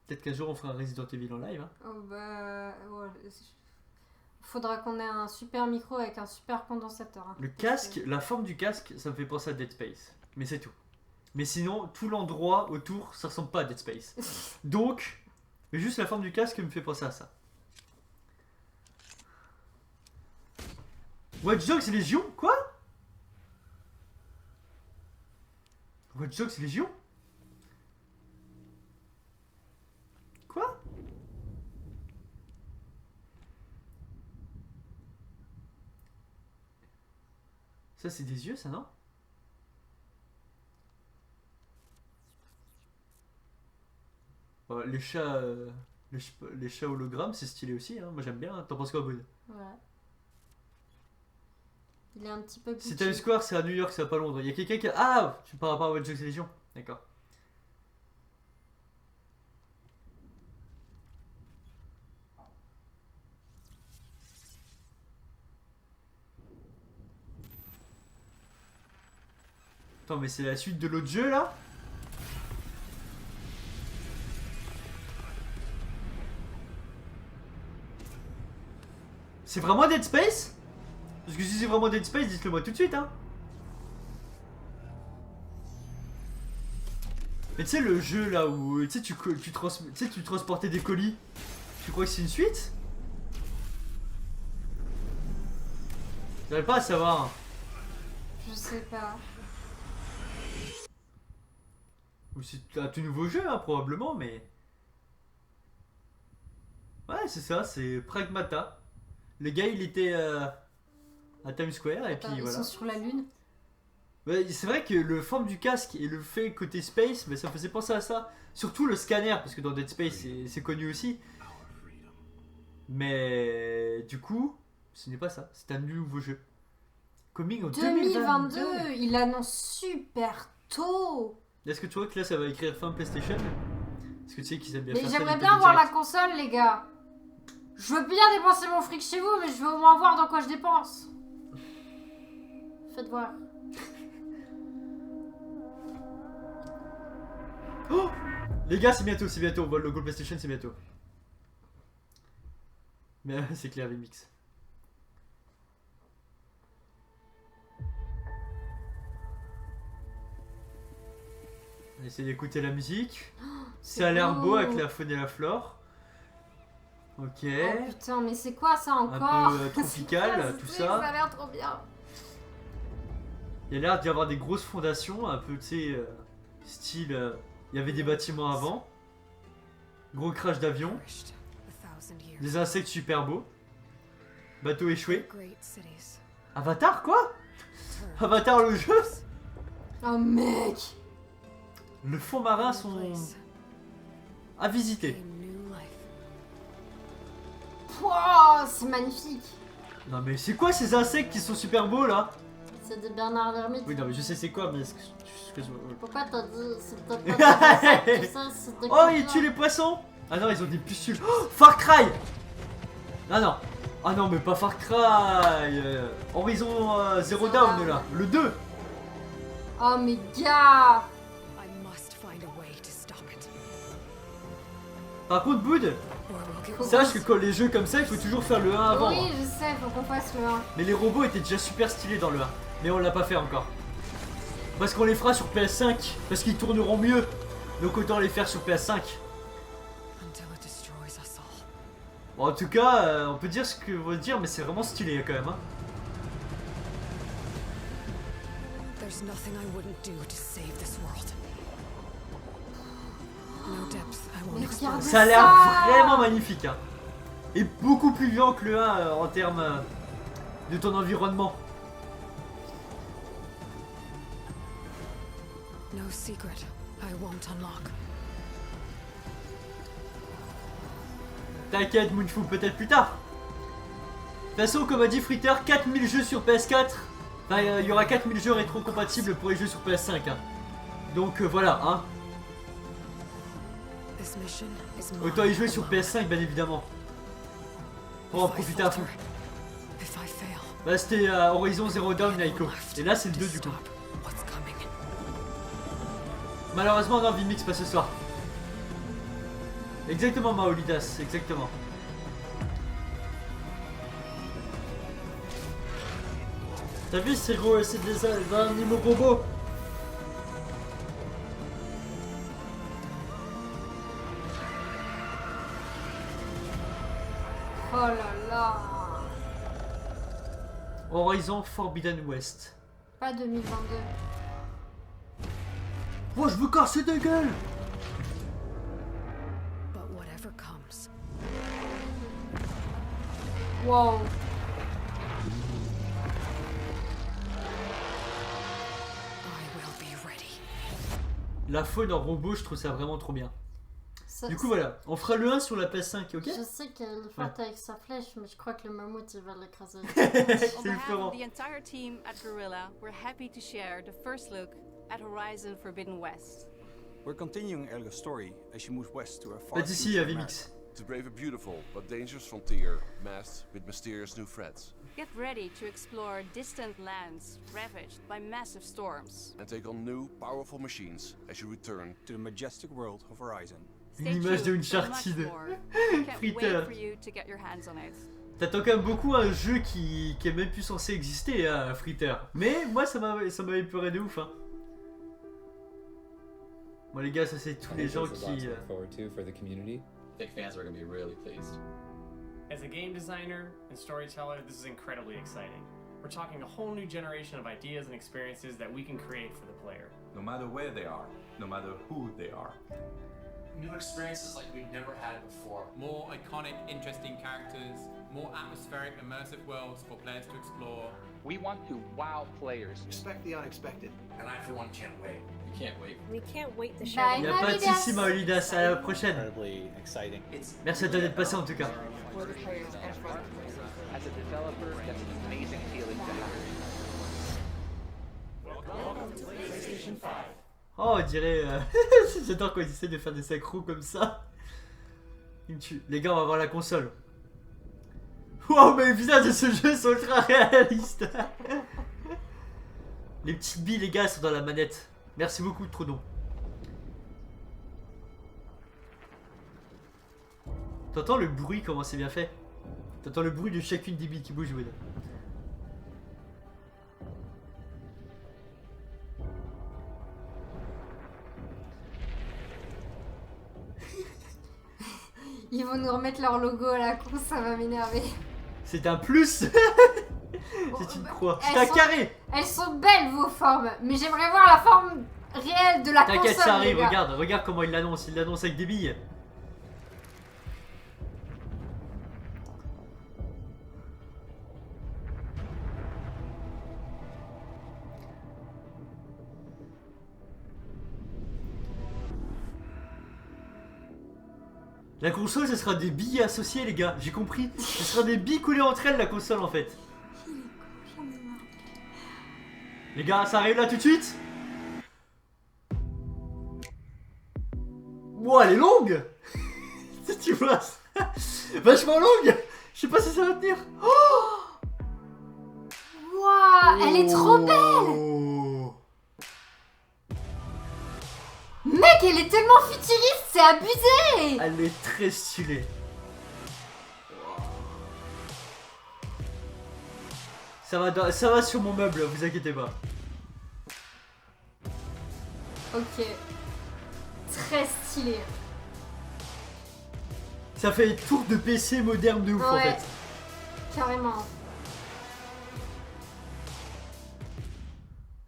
S1: Peut-être qu'un jour on fera un Resident Evil en live. Hein.
S2: Oh bah... Ouais. Faudra qu'on ait un super micro avec un super condensateur. Hein.
S1: Le casque, la forme du casque, ça me fait penser à Dead Space. Mais c'est tout. Mais sinon, tout l'endroit autour, ça ressemble pas à Dead Space. Donc, mais juste la forme du casque me fait penser à ça. Watch Dogs Légion? Quoi? Watch Dogs Légion? Quoi? Ça c'est des yeux ça, non? Les chats, les chats hologrammes, c'est stylé aussi. Hein. Moi j'aime bien. Hein. T'en penses quoi, Boone?
S2: Ouais. Il est un petit peu.
S1: C'est Times Square, c'est à New York, c'est pas Londres. Il y a quelqu'un qui a... Ah, tu parles pas à Watch Dogs Légion. D'accord. Attends, mais c'est la suite de l'autre jeu là? C'est vraiment Dead Space? Parce que si c'est vraiment Dead Space, dites-le moi tout de suite, hein. Mais tu sais le jeu là où tu transportais des colis, tu crois que c'est une suite? J'arrive pas à savoir.
S2: Je sais pas.
S1: Ou c'est un tout nouveau jeu, hein, probablement, mais... Ouais, c'est ça, c'est Pragmata. Le gars, il était à Times Square, et puis
S2: ils
S1: voilà.
S2: sont sur la lune.
S1: Ouais, c'est vrai que le forme du casque et le fait côté space, mais ça me faisait penser à ça. Surtout le scanner, parce que dans Dead Space c'est connu aussi. Mais du coup, ce n'est pas ça. C'est un nouveau jeu. Coming en
S2: 2022, il annonce super tôt.
S1: Est-ce que tu vois que là ça va écrire fin PlayStation? Parce que tu sais qu'ils aiment bien
S2: Mais
S1: faire ça.
S2: j'aimerais bien voir la console, les gars. Je veux bien dépenser mon fric chez vous, mais je veux au moins voir dans quoi je dépense. Faites voir.
S1: Oh les gars, c'est bientôt, c'est bientôt. On voit le logo PlayStation, c'est bientôt. Mais c'est clair, VMix. On essaie d'écouter la musique. Ça a l'air beau avec la faune et la flore. Ok.
S2: Oh putain, mais c'est quoi ça encore?
S1: Un peu tropical, tout ça.
S2: Ça a l'air trop bien.
S1: Il y a l'air d'y avoir des grosses fondations, un peu, tu sais, style... il y avait des bâtiments avant. Gros crash d'avion. Des insectes super beaux. Bateau échoué. Avatar, quoi? Avatar, le jeu?
S2: Oh mec!
S1: Le fond marin sont... à visiter.
S2: Pouah, c'est magnifique.
S1: Non mais c'est quoi ces insectes qui sont super beaux là?
S2: C'est des Bernard l'ermite.
S1: Oui non mais je sais c'est quoi mais...
S2: Pourquoi t'as dit c'est peut-être pas des insectes, ça, c'est des
S1: Oh ils tuent les poissons. Ah non ils ont des pustules. Oh, Far Cry. Ah non. Ah non mais pas Far Cry. Horizon Zero Dawn là. Le 2.
S2: Oh mais gars.
S1: Par contre Boud, sache que quand les jeux comme ça il faut toujours faire le 1 avant.
S2: Oui je sais, faut qu'on fasse le 1.
S1: Mais les robots étaient déjà super stylés dans le 1. Mais on l'a pas fait encore. Parce qu'on les fera sur PS5. Parce qu'ils tourneront mieux. Donc autant les faire sur PS5. Bon, en tout cas, on peut dire ce que veut dire, mais c'est vraiment stylé quand même. Hein. Ça a l'air vraiment magnifique. Hein. Et beaucoup plus vivant que le 1 en termes de ton environnement.
S4: No secret I won't unlock.
S1: T'inquiète Moonfou, peut-être plus tard. De toute façon, comme a dit Fritter, 4000 jeux sur PS4. Enfin, il y aura 4000 jeux rétro-compatibles pour les jeux sur PS5. Hein. Donc voilà, hein. Autant y jouer sur PS5, bien évidemment. Pour en profiter à fond. Bah, c'était Horizon Zero Dawn, Naiko. Et là, c'est le 2 du coup. Malheureusement, non, Vimix pas ce soir. Exactement, Maolidas, exactement. T'as vu, c'est des animaux robots.
S2: Oh là là.
S1: Horizon Forbidden West.
S2: Pas 2022.
S1: Oh, je veux casser ta gueule.
S4: But whatever comes.
S2: Wow.
S1: La faune en robot, je trouve ça vraiment trop bien.
S2: Ça,
S1: du coup, voilà, on fera le 1 sur la PS5, ok?
S2: Je sais qu'elle est forte avec sa flèche, mais je crois que le mammouth il va l'écraser.
S8: On behalf of the entire team at Guerrilla, we're happy to share the first look at Horizon Forbidden West.
S9: We're continuing Elga's story as she moves west to her far
S1: Pas d'ici,
S9: future
S1: Vimix.
S23: To brave a beautiful but dangerous frontier masked with mysterious new threats.
S8: Get ready to explore distant lands ravaged by massive storms.
S23: And take on new, powerful machines as you return
S9: to the majestic world of Horizon.
S1: Une image de Uncharted. Fritter. T'attends quand même beaucoup un jeu qui est même plus censé exister, hein, Fritter. Mais moi, ça m'avait pleuré de ouf. Hein. Bon les gars, ça c'est tous les gens qui...
S24: think fans are going to be really pleased. As a game designer and storyteller, this is incredibly exciting. We're talking a whole new generation of ideas and experiences that we can create for the player.
S25: No matter where they are, no matter who they are.
S24: New experiences like we've never had before.
S26: More iconic, interesting characters, more atmospheric, immersive worlds for players to explore,
S3: We want to wow players.
S22: Expect the unexpected. And I, for one, can't wait.
S25: You can't wait.
S2: We can't wait to show
S1: Bah, y a pas de soucis, Maolidas, à la prochaine. Merci à toi d'être passé en tout cas.
S3: As a developer, that's an amazing feeling to have.
S1: Oh, on dirait. J'adore quand ils essaient de faire des synchros comme ça. Il me tue. Les gars, on va voir la console. Wow, mais les visages de ce jeu sont ultra réalistes. Les petites billes, les gars, sont dans la manette. Merci beaucoup, Trodon. T'entends le bruit, comment c'est bien fait? T'entends le bruit de chacune des billes qui bouge, Wood.
S2: Ils vont nous remettre leur logo à la con, ça va m'énerver.
S1: C'est un plus. Si tu te crois. C'est un carré.
S2: Elles sont belles vos formes, mais j'aimerais voir la forme réelle de la console.
S1: T'inquiète, ça arrive, regarde comment il l'annonce. Il l'annonce avec des billes. La console, ce sera des billes associées, les gars. J'ai compris. Ce sera des billes collées entre elles, la console, en fait. Les gars, ça arrive là tout de suite. Wow, elle est longue. Si tu vois, vachement longue. Je sais pas si ça va tenir.
S2: Oh, wow, elle est trop belle. Mec, elle est tellement futuriste, c'est abusé.
S1: Elle est très stylée. Ça va sur mon meuble, vous inquiétez pas.
S2: Ok. Très stylé.
S1: Ça fait tour de PC moderne de ouf en fait.
S2: Carrément.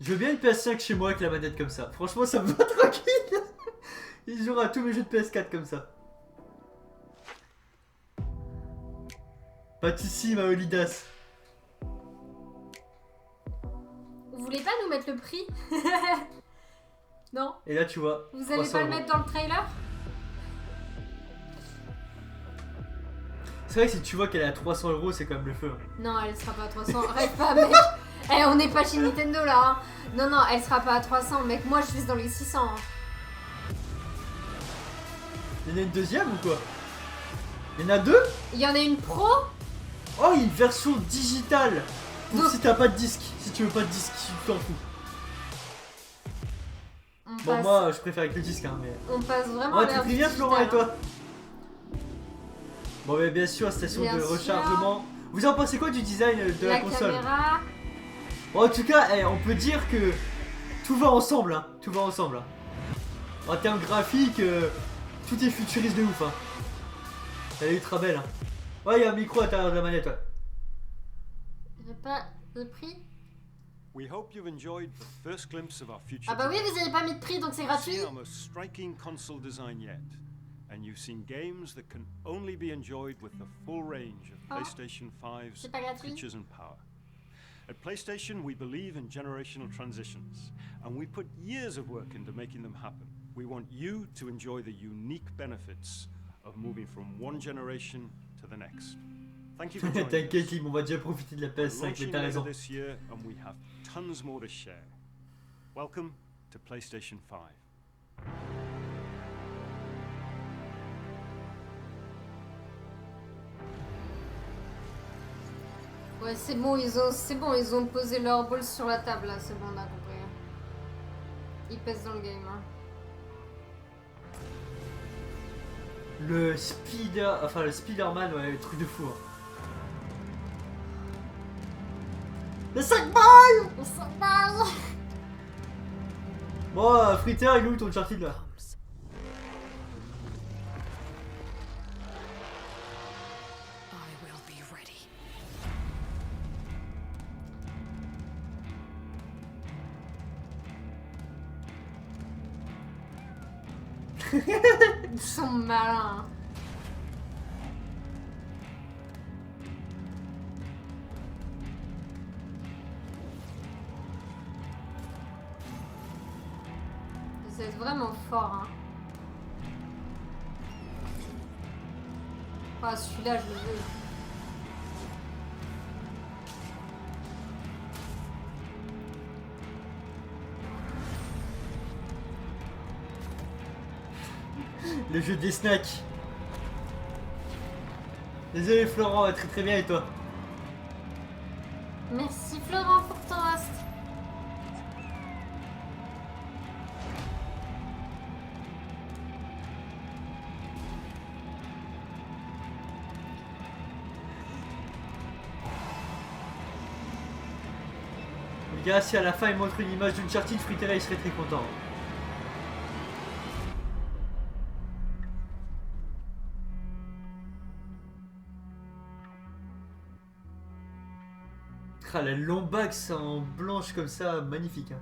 S1: Je veux bien une PS5 chez moi avec la manette comme ça. Franchement, ça me va tranquille. Il jouera à tous mes jeux de PS4 comme ça. Pas de soucis, Maolidas.
S2: Vous voulez pas nous mettre le prix? Non.
S1: Et là, tu vois.
S2: Vous allez pas le mettre dans le trailer?
S1: C'est vrai que si tu vois qu'elle est à 300 €, c'est quand même le feu.
S2: Non, elle sera pas à 300. Arrête pas, mec. Eh, on n'est pas chez Nintendo là. Hein. Non, non, elle sera pas à 300. Mec, moi je vise dans les 600. Hein.
S1: Il y en a une deuxième ou quoi? Il y en a deux?
S2: Il y en a une pro.
S1: Oh, une version digitale. Donc si t'as pas de disque, si tu veux pas de disque, tu t'en fous. Bon, moi je préfère avec le disque, hein, mais.
S2: On passe vraiment
S1: ouais,
S2: vers
S1: tu bien, Florent, et toi? Bon, mais bien sûr, station de rechargement. Vous en pensez quoi du design de la console?
S2: Caméra.
S1: Bon, en tout cas, on peut dire que tout va ensemble, hein. Tout va ensemble. Hein. En termes graphiques, tout est futuriste de ouf. Hein. Elle est ultra belle. Hein. Ouais, il y a un micro à l'intérieur de la manette. Ouais.
S2: J'ai pas le prix.
S10: We hope you've enjoyed the first glimpse of our future.
S2: Ah bah oui, vous avez pas mis de prix, donc c'est gratuit.
S10: Our most striking console design yet. And you've seen games that can only be enjoyed with the full range of PlayStation 5's features and power. At PlayStation, we believe in generational transitions, and we put years of work into making them happen. We want you to enjoy the unique benefits of moving from one generation to the next. Thank you for joining us.
S1: T'inquiète, Lim, on va déjà profiter de la PS5, mais t'as raison.
S10: This year, and we have tons more to share. Welcome to PlayStation 5.
S2: Ouais, c'est bon, ils ont posé leur ball sur la table là, c'est bon, on a compris. Ils pèsent dans le game. Hein.
S1: Le Spider-Man, ouais, le truc de fou. Hein. Le 5 balles!
S2: Le 5 balles!
S1: Bon, Fritter, il est où ton Uncharted là?
S2: Ils sont malins. Vous êtes vraiment fort, hein. Ah, celui-là, je le veux.
S1: Le jeu des snacks. Désolé Florent, très très bien et toi?
S2: Merci Florent pour ton host.
S1: Les gars, si à la fin il montre une image d'Uncharted, Fritera il serait très content. Ah, la lombax en blanche comme ça, magnifique. Hein.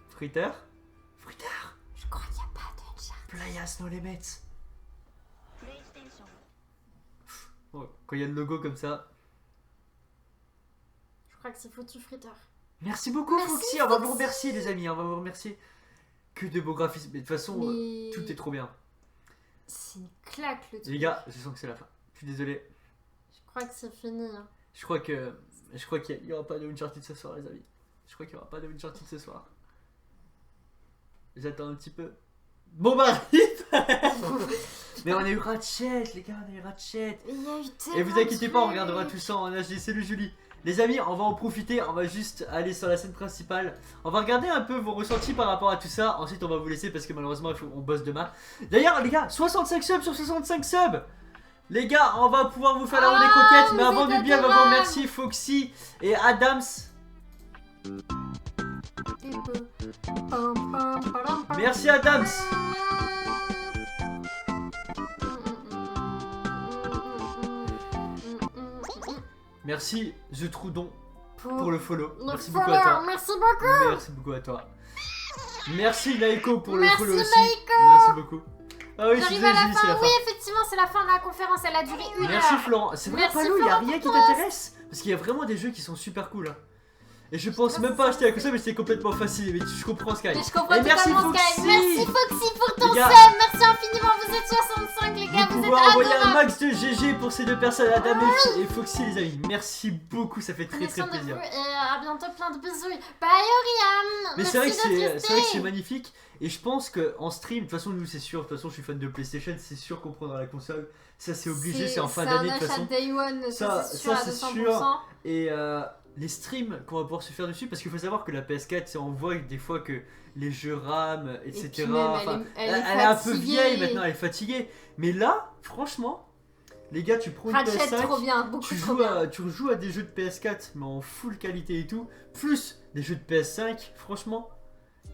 S1: Fritter? Fritter?
S2: Je crois qu'il n'y a pas d'Uncharted.
S1: Playas no limits. Oh, quand il y a le logo comme ça.
S2: Je crois que c'est foutu Fritter.
S1: Merci beaucoup Foxy, on va vous remercier les amis, on va vous remercier. Que de beaux graphismes, mais de toute façon, tout est trop bien.
S2: C'est une claque le truc.
S1: Les gars, je sens que c'est la fin. Je suis désolé.
S2: Je crois que c'est fini. Hein.
S1: Je crois qu'il n'y aura pas de Uncharted ce soir, les amis. Je crois qu'il n'y aura pas de Uncharted ce soir. J'attends un petit peu. Bon bah, mais on a eu Ratchet, les gars, on a eu Ratchet. Et vous inquiétez pas, on regardera tout ça en HD. Salut Julie. Les amis, on va en profiter, on va juste aller sur la scène principale. On va regarder un peu vos ressentis par rapport à tout ça. Ensuite, on va vous laisser parce que malheureusement, on bosse demain. D'ailleurs, les gars, 65 subs sur 65 subs. Les gars, on va pouvoir vous faire la ronde des croquettes. Mais avant de bien, on va vous remercier Foxy et Adams. Merci Adams. Merci The Troudon pour le follow. Merci beaucoup à toi.
S2: Merci beaucoup.
S1: Merci beaucoup à toi. Merci Laiko pour le follow aussi.
S2: Laiko.
S1: Merci beaucoup. Ah oui,
S2: j'arrive à la fin. Oui, effectivement, c'est la fin de la conférence. Elle a duré 1 heure.
S1: Merci Florent. C'est vrai, Palou, il n'y a rien qui t'intéresse. Parce qu'il y a vraiment des jeux qui sont super cool. Hein. Et je pense même pas acheter la console, mais c'est complètement facile. Mais je comprends Sky.
S2: Je comprends
S1: merci
S2: Foxy.
S1: Sky.
S2: Merci Foxy pour ton sub. Merci infiniment. Vous êtes 65 les gars. Vous êtes
S1: envoyer un
S2: adorables.
S1: max de GG pour ces deux personnes, Adam et Foxy les amis. Merci beaucoup, ça fait très très plaisir.
S2: Et à bientôt, plein de bisous. Bye Oriam.
S1: Mais c'est vrai que c'est magnifique. Et je pense qu'en stream, de toute façon nous c'est sûr, de toute façon je suis fan de PlayStation, c'est sûr qu'on prendra la console. Ça c'est obligé, c'est en fin d'année de toute façon.
S2: Day one, ça c'est sûr.
S1: Et les streams qu'on va pouvoir se faire dessus, parce qu'il faut savoir que la PS4, on voit des fois que les jeux RAM, etc. Elle est un peu vieille maintenant, elle est fatiguée. Mais là, franchement, les gars, tu prends une PS5,
S2: trop bien,
S1: tu rejoues à des jeux de PS4, mais en full qualité et tout, plus des jeux de PS5, franchement,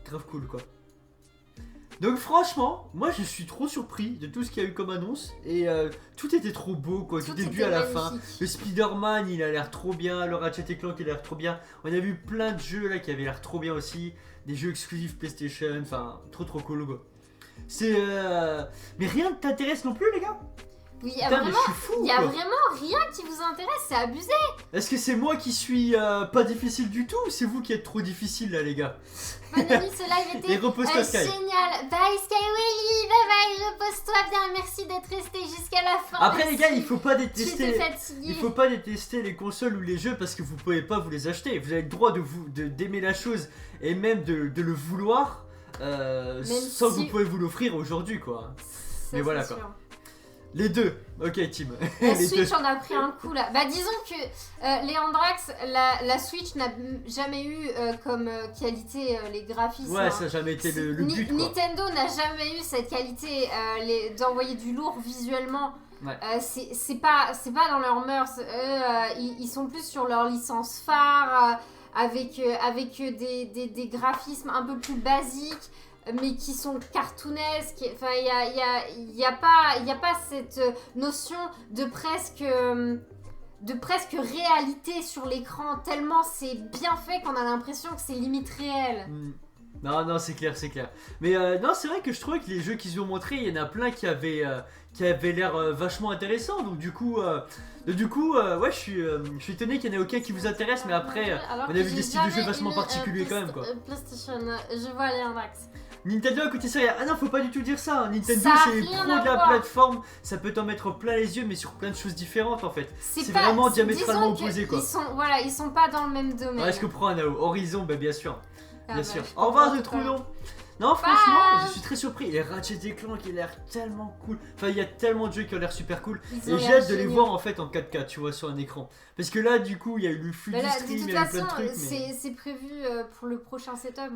S1: grave cool quoi. Donc franchement, moi je suis trop surpris de tout ce qu'il y a eu comme annonce et tout était trop beau quoi, du début à la fin. Le Spider-Man il a l'air trop bien, le Ratchet & Clank il a l'air trop bien. On a vu plein de jeux là qui avaient l'air trop bien aussi, des jeux exclusifs PlayStation, enfin trop cool quoi. C'est mais rien ne t'intéresse non plus les gars?
S2: Oui, il y a vraiment rien qui vous intéresse, c'est abusé.
S1: Est-ce que c'est moi qui suis pas difficile du tout ou c'est vous qui êtes trop difficile là les gars?
S2: Bonne nuit, ce live était génial. Bye Skywilly, bye bye, repose-toi bien, merci d'être resté jusqu'à la fin.
S1: Après les gars, il faut pas détester les consoles ou les jeux parce que vous pouvez pas vous les acheter. Vous avez le droit d'aimer la chose et même de le vouloir sans que vous pouvez vous l'offrir aujourd'hui quoi. Mais voilà quoi. Les deux, ok Tim.
S2: La Switch en a pris un coup là. Bah disons que Leandrax, la Switch n'a jamais eu comme qualité les graphismes.
S1: Ouais, ça n'a jamais été le but quoi.
S2: Nintendo n'a jamais eu cette qualité d'envoyer du lourd visuellement.
S1: Ouais.
S2: C'est pas dans leurs mœurs. Ils sont plus sur leur licence phare avec des graphismes un peu plus basiques. Mais qui sont cartoonesques, enfin il y a pas cette notion de presque réalité sur l'écran, tellement c'est bien fait qu'on a l'impression que c'est limite réel.
S1: Non, c'est clair. Mais non, c'est vrai que je trouvais que les jeux qu'ils ont montrés, il y en a plein qui avaient l'air vachement intéressants. Donc du coup, ouais, je suis étonné qu'il n'y en ait aucun qui vous intéresse. Mais après, on a vu des styles de jeux vachement particuliers quand même, quoi.
S2: PlayStation, je vois aller en axe.
S1: Nintendo à côté ça, ah non, faut pas du tout dire ça. Nintendo,
S2: Ça a
S1: c'est
S2: rien
S1: pro
S2: à
S1: de la
S2: voir.
S1: plateforme. Ça peut t'en mettre plein les yeux, mais sur plein de choses différentes en fait. C'est
S2: pas-
S1: vraiment diamétralement
S2: disons
S1: opposé, quoi.
S2: Ils sont pas dans le même domaine.
S1: Ouais, je comprends, Nao. Horizon, bah bien sûr.
S2: Ah
S1: Bien
S2: bah,
S1: sûr.
S2: je
S1: Au revoir,
S2: comprends
S1: de
S2: totalement.
S1: Troudon. Non, franchement, je suis très surpris. Et Ratchet & Clank, il a l'air tellement cool. Enfin, il y a tellement de jeux qui ont l'air super cool.
S2: Ils
S1: Et
S2: ont
S1: j'ai
S2: l'air
S1: hâte de les
S2: géniaux.
S1: voir en fait en 4K, tu vois, sur un écran. Parce que là, du coup, il y a eu le flux
S2: Bah
S1: du
S2: là, de
S1: stream,
S2: toute
S1: il y a eu plein
S2: façon,
S1: de trucs. Mais...
S2: c'est prévu pour le prochain setup.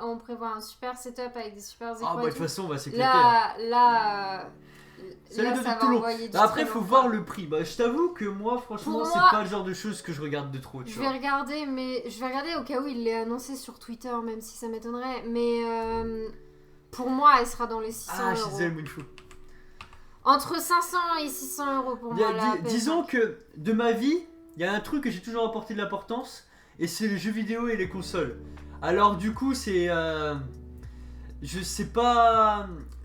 S2: On prévoit un super setup avec des super écrans.
S1: Ah, bah de toute façon, on va s'éclater.
S2: Là,
S1: Ça
S2: là,
S1: donne
S2: ça
S1: tout
S2: va
S1: long.
S2: envoyer du
S1: Après,
S2: très
S1: faut
S2: long.
S1: voir le prix. Bah, je t'avoue que moi, franchement,
S2: Pour
S1: c'est
S2: moi-
S1: pas le genre de choses que je regarde de trop. Tu
S2: Je
S1: vois.
S2: vais regarder, mais je vais regarder au cas où il l'ait annoncé sur Twitter, même si ça m'étonnerait. Mais pour moi, elle sera dans les 600
S1: Ah,
S2: euros.
S1: Gisèle Moonfou.
S2: Entre 500 et 600 euros pour moi. la PS5.
S1: Disons que de ma vie, il y a un truc que j'ai toujours apporté de l'importance, et c'est les jeux vidéo et les consoles. Alors du coup, c'est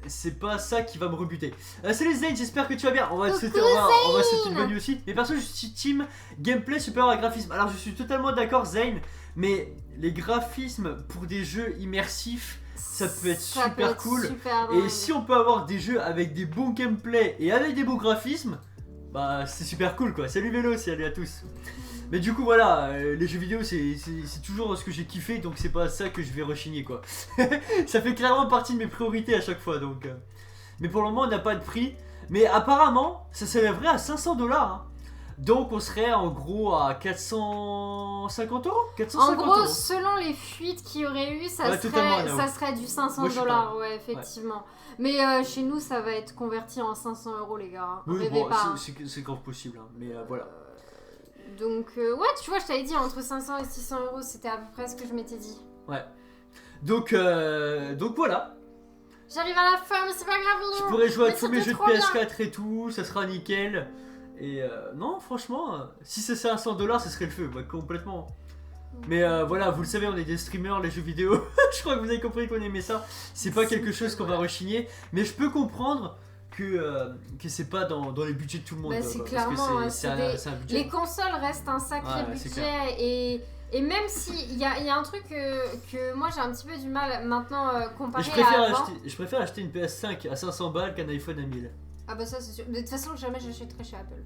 S1: c'est pas ça qui va me rebuter. Salut Zayn, j'espère que tu vas bien. On va se souhaiter une bonne nuit aussi. Mais perso, je suis team gameplay supérieur à graphisme. Alors je suis totalement d'accord, Zayn, mais les graphismes pour des jeux immersifs, ça peut être
S2: Ça
S1: super
S2: peut être
S1: cool.
S2: super
S1: Et
S2: dingue.
S1: si on peut avoir des jeux avec des bons gameplay et avec des beaux graphismes, bah c'est super cool quoi. Salut Vélo, salut à tous. Mais du coup voilà, les jeux vidéo c'est toujours ce que j'ai kiffé, donc c'est pas ça que je vais rechigner quoi. Ça fait clairement partie de mes priorités à chaque fois donc. Mais pour le moment on n'a pas de prix. Mais apparemment ça s'élèverait à 500 $. Hein. Donc on serait en gros à 450 euros. 450
S2: En gros,
S1: euros.
S2: selon les fuites qu'il y aurait eu, ça,
S1: Ouais, totalement, Nao.
S2: ça serait du 500
S1: Moi, je suis
S2: $,
S1: pas-
S2: ouais, effectivement. Mais chez nous, ça va être converti en 500 euros, les gars. Hein.
S1: Oui,
S2: Rêvez
S1: bon,
S2: pas. hein.
S1: c'est grave possible, hein. Mais voilà.
S2: Donc, ouais, tu vois, je t'avais dit entre 500 et 600 euros, c'était à peu près ce que je m'étais dit.
S1: Ouais. Donc voilà.
S2: J'arrive à la fin, mais c'est pas grave.
S1: Je pourrais jouer à
S2: mais
S1: tous mes
S2: c'était
S1: jeux de
S2: trop bien.
S1: PS4 et tout, ça sera nickel. Et non, franchement, si c'est 500 $, ce serait le feu, ouais, complètement. Mais voilà, vous le savez, on est des streamers, les jeux vidéo. Je crois que vous avez compris qu'on aimait ça. C'est pas quelque chose qu'on va rechigner, mais je peux comprendre que c'est pas dans les budgets de tout le monde.
S2: Bah,
S1: quoi,
S2: c'est
S1: parce
S2: clairement,
S1: que
S2: hein,
S1: c'est un budget.
S2: les consoles restent un sacré
S1: Ouais, c'est
S2: budget et même si il y a un truc que moi j'ai un petit peu du mal maintenant
S1: Et
S2: comparé
S1: je
S2: à avant.
S1: préfère acheter une PS5 à 500 balles qu'un iPhone à 1000.
S2: Ah bah ça c'est sûr. De toute façon jamais j'achèterai chez Apple.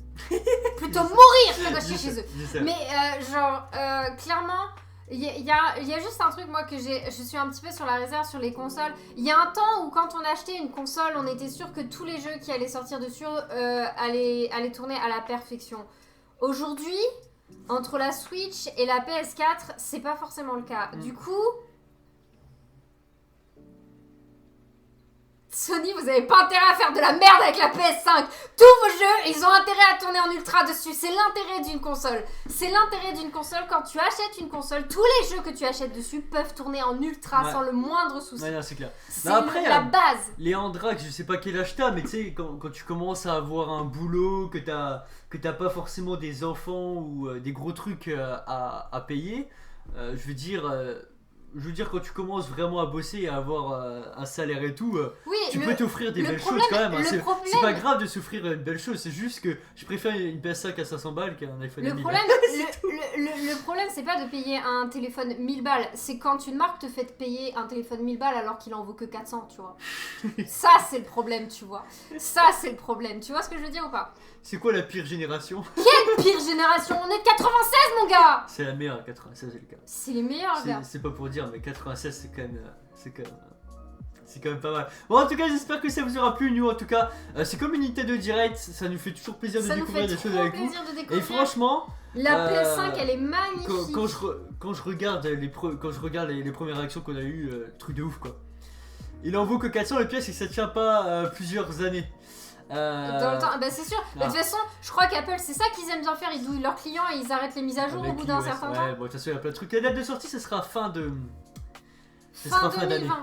S2: Plutôt mourir que d'acheter chez eux.
S1: je sais.
S2: Mais clairement, il y a juste un truc moi que je suis un petit peu sur la réserve sur les consoles. Il y a un temps où quand on achetait une console, on était sûr que tous les jeux qui allaient sortir dessus allaient tourner à la perfection. Aujourd'hui, entre la Switch et la PS4, c'est pas forcément le cas. Du coup, Sony, vous avez pas intérêt à faire de la merde avec la PS5. Tous vos jeux, ils ont intérêt à tourner en ultra dessus. C'est l'intérêt d'une console. C'est l'intérêt d'une console. Quand tu achètes une console, tous les jeux que tu achètes dessus peuvent tourner en ultra
S1: Ouais.
S2: sans le moindre souci.
S1: Ouais, non, c'est clair.
S2: C'est
S1: Non, après,
S2: la base.
S1: Les Andrax, je sais pas quel âge t'as, mais tu sais, quand tu commences à avoir un boulot, que t'as pas forcément des enfants ou des gros trucs à payer, je veux dire, quand tu commences vraiment à bosser et à avoir un salaire et tout,
S2: Oui,
S1: tu peux t'offrir des belles choses quand même. Hein. C'est pas grave de s'offrir une belle chose, c'est juste que je préfère une PS5 à 500 balles qu'un iPhone à 1000.
S2: Le problème, c'est pas de payer un téléphone 1000 balles, c'est quand une marque te fait payer un téléphone 1000 balles alors qu'il en vaut que 400, tu vois. Ça, c'est le problème, tu vois. Ça, c'est le problème. Tu vois ce que je veux dire ou pas?
S1: C'est quoi la pire génération?
S2: Quelle pire génération? On est de 96, mon gars!
S1: C'est la meilleure, 96 c'est le cas.
S2: C'est les meilleurs, gars.
S1: C'est pas pour dire, mais 96 c'est quand même pas mal. Bon, en tout cas, j'espère que ça vous aura plu. Nous, en tout cas, c'est comme une Nintendo Direct, ça nous fait toujours plaisir de découvrir des choses avec vous. Et franchement,
S2: la PS5, elle est magnifique.
S1: Quand je regarde les premières réactions qu'on a eues, truc de ouf quoi. Il en vaut que 400, le pire c'est que ça tient pas plusieurs années.
S2: Dans le temps, bah c'est sûr. De toute façon, je crois qu'Apple, c'est ça qu'ils aiment bien faire. Ils douillent leurs clients et ils arrêtent les mises à jour au bout d'un certain temps.
S1: Ouais, bon, de toute façon, il y a plein de trucs. La date de sortie, ce sera fin
S2: 2020.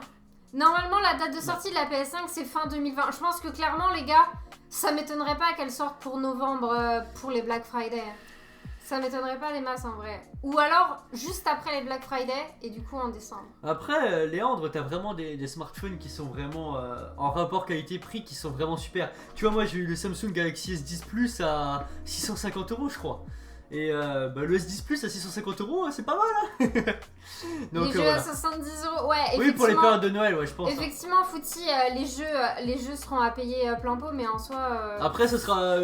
S2: Normalement, la date de sortie de la PS5, c'est fin 2020. Je pense que clairement, les gars, ça m'étonnerait pas qu'elle sorte pour novembre, pour les Black Friday. Ça m'étonnerait pas des masses en vrai. Ou alors juste après les Black Friday et du coup en décembre.
S1: Après, Léandre, t'as vraiment des smartphones qui sont vraiment en rapport qualité-prix qui sont vraiment super. Tu vois, moi j'ai eu le Samsung Galaxy S10 Plus à 650 € je crois. Et le S10 Plus à 650 €, c'est pas mal hein. Donc,
S2: les jeux
S1: voilà.
S2: à 70 €, ouais.
S1: Oui, pour les périodes de Noël, ouais, je pense.
S2: Effectivement, Footy, les jeux seront à payer plein pot, mais en soi.
S1: Après, ça sera.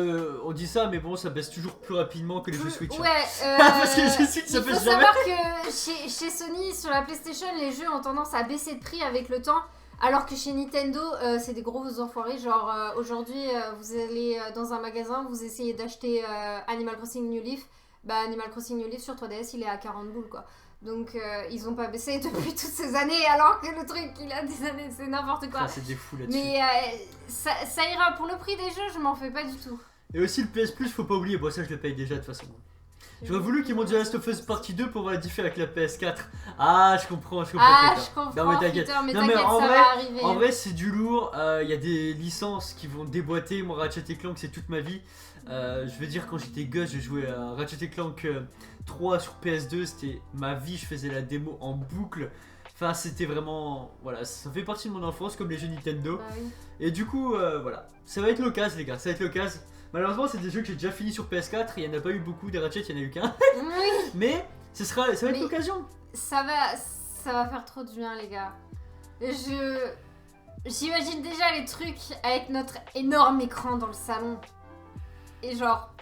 S1: On dit ça, mais bon, ça baisse toujours plus rapidement que les jeux Switch.
S2: Ouais,
S1: parce que les jeux Switch, ça baisse jamais.
S2: Il faut savoir que chez Sony, sur la PlayStation, les jeux ont tendance à baisser de prix avec le temps. Alors que chez Nintendo, c'est des gros enfoirés. Genre, aujourd'hui, vous allez dans un magasin, vous essayez d'acheter Animal Crossing New Leaf. Bah, Animal Crossing New Leaf sur 3DS, il est à 40 boules, quoi. Donc, ils ont pas baissé depuis toutes ces années, alors que le truc, il a des années, c'est n'importe quoi.
S1: Ah, c'est des fous là-dessus.
S2: Mais ça ira. Pour le prix des jeux, je m'en fais pas du tout.
S1: Et aussi, le PS Plus, faut pas oublier. Bon, ça, je le paye déjà, de toute façon. J'aurais voulu qu'ils montent The Last of Us Partie 2 pour voir la différence avec la PS4. Ah, je comprends.
S2: Ah, je comprends.
S1: Non, mais t'inquiète.
S2: Putain, mais
S1: non,
S2: t'inquiète,
S1: en
S2: ça
S1: vrai,
S2: va arriver.
S1: En vrai, c'est du lourd. Il y a des licences qui vont déboîter. Moi, Ratchet & Clank, c'est toute ma vie. Je veux dire, quand j'étais gosse, je jouais à Ratchet & Clank 3 sur PS2. C'était ma vie. Je faisais la démo en boucle. Enfin, c'était vraiment. Voilà, ça fait partie de mon enfance, comme les jeux Nintendo.
S2: Bah oui.
S1: Et du coup, voilà. Ça va être l'occasion, les gars. Ça va être l'occasion. Malheureusement, c'est des jeux que j'ai déjà fini sur PS4. Il n'y en a pas eu beaucoup. Des Ratchet, il n'y en a eu qu'un.
S2: Oui.
S1: Mais ça va être l'occasion.
S2: Ça va faire trop du bien, les gars. J'imagine déjà les trucs avec notre énorme écran dans le salon. Et genre.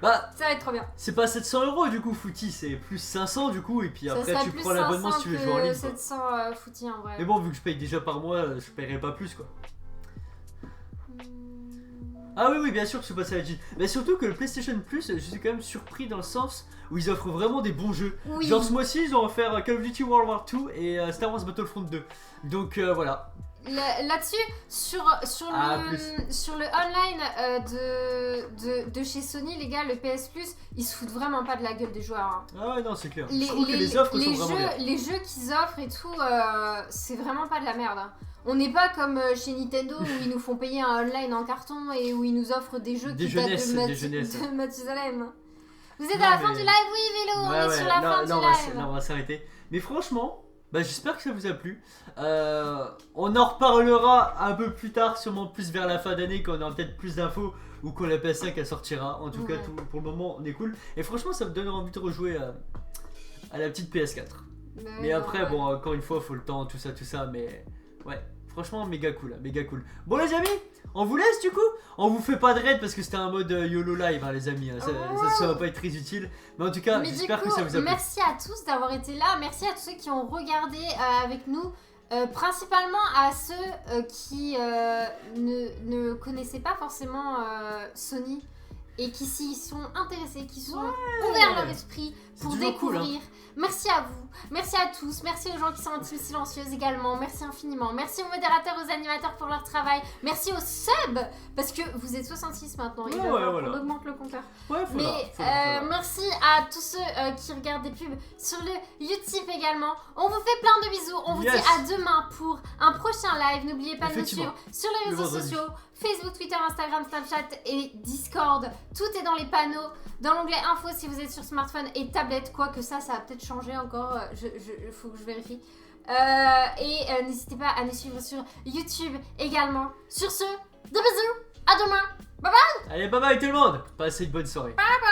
S1: Bah,
S2: ça va être trop bien.
S1: C'est pas 700 € du coup, Footy, c'est plus 500 du coup. Et puis après, tu prends l'abonnement si tu veux jouer en ligne.
S2: 700 Footy en vrai.
S1: Mais bon, vu que je paye déjà par mois, je paierai pas plus quoi. Ah oui, bien sûr que je suis passé à la G. Mais surtout que le PlayStation Plus, je suis quand même surpris dans le sens où ils offrent vraiment des bons jeux.
S2: Oui.
S1: Genre ce mois-ci, ils ont offert Call of Duty World War 2 et Star Wars Battlefront 2. Donc voilà.
S2: Là-dessus, sur le online de chez Sony, les gars, le PS Plus, ils se foutent vraiment pas de la gueule des joueurs. Hein.
S1: Ah ouais, non, c'est clair. Je trouve que les offres sont vraiment bien.
S2: Les jeux qu'ils offrent et tout, c'est vraiment pas de la merde. Hein. On n'est pas comme chez Nintendo où ils nous font payer un online en carton et où ils nous offrent des jeux qui datent de Mathusalem. Vous êtes à la fin du live, oui, Vélo, on est sur la fin du live.
S1: On va s'arrêter. Mais franchement, j'espère que ça vous a plu. On en reparlera un peu plus tard, sûrement plus vers la fin d'année quand on aura peut-être plus d'infos ou quand la PS5 elle sortira. En tout cas, pour le moment, on est cool. Et franchement, ça me donne envie de rejouer à la petite PS4. Mais après, bon, encore une fois, faut le temps, tout ça, mais ouais. Franchement, méga cool. Bon les amis, on vous laisse du coup. On vous fait pas de raid parce que c'était un mode YOLO live hein, les amis, ça va pas être très utile. Mais en tout cas, j'espère que ça vous a plu.
S2: Merci à tous d'avoir été là, merci à tous ceux qui ont regardé avec nous. Principalement à ceux qui ne connaissaient pas forcément Sony et qui s'y sont intéressés, qui sont ouverts leur esprit pour découvrir. Cool, hein. Merci à vous, merci à tous, merci aux gens qui sont en team silencieuse également, merci infiniment, merci aux modérateurs, aux animateurs pour leur travail, merci aux subs, parce que vous êtes 66 maintenant, et on augmente le compteur. Merci à tous ceux qui regardent des pubs sur le YouTube également. On vous fait plein de bisous, on vous dit à demain pour un prochain live. N'oubliez pas de nous suivre sur les réseaux sociaux, Facebook, Twitter, Instagram, Snapchat et Discord. Tout est dans les panneaux, dans l'onglet info si vous êtes sur smartphone et tablette, quoique ça va peut-être changer encore, faut que je vérifie. Et n'hésitez pas à nous suivre sur YouTube également. Sur ce, des bisous, à demain, bye bye.
S1: Allez, bye bye tout le monde, passez une bonne soirée.
S2: Bye bye.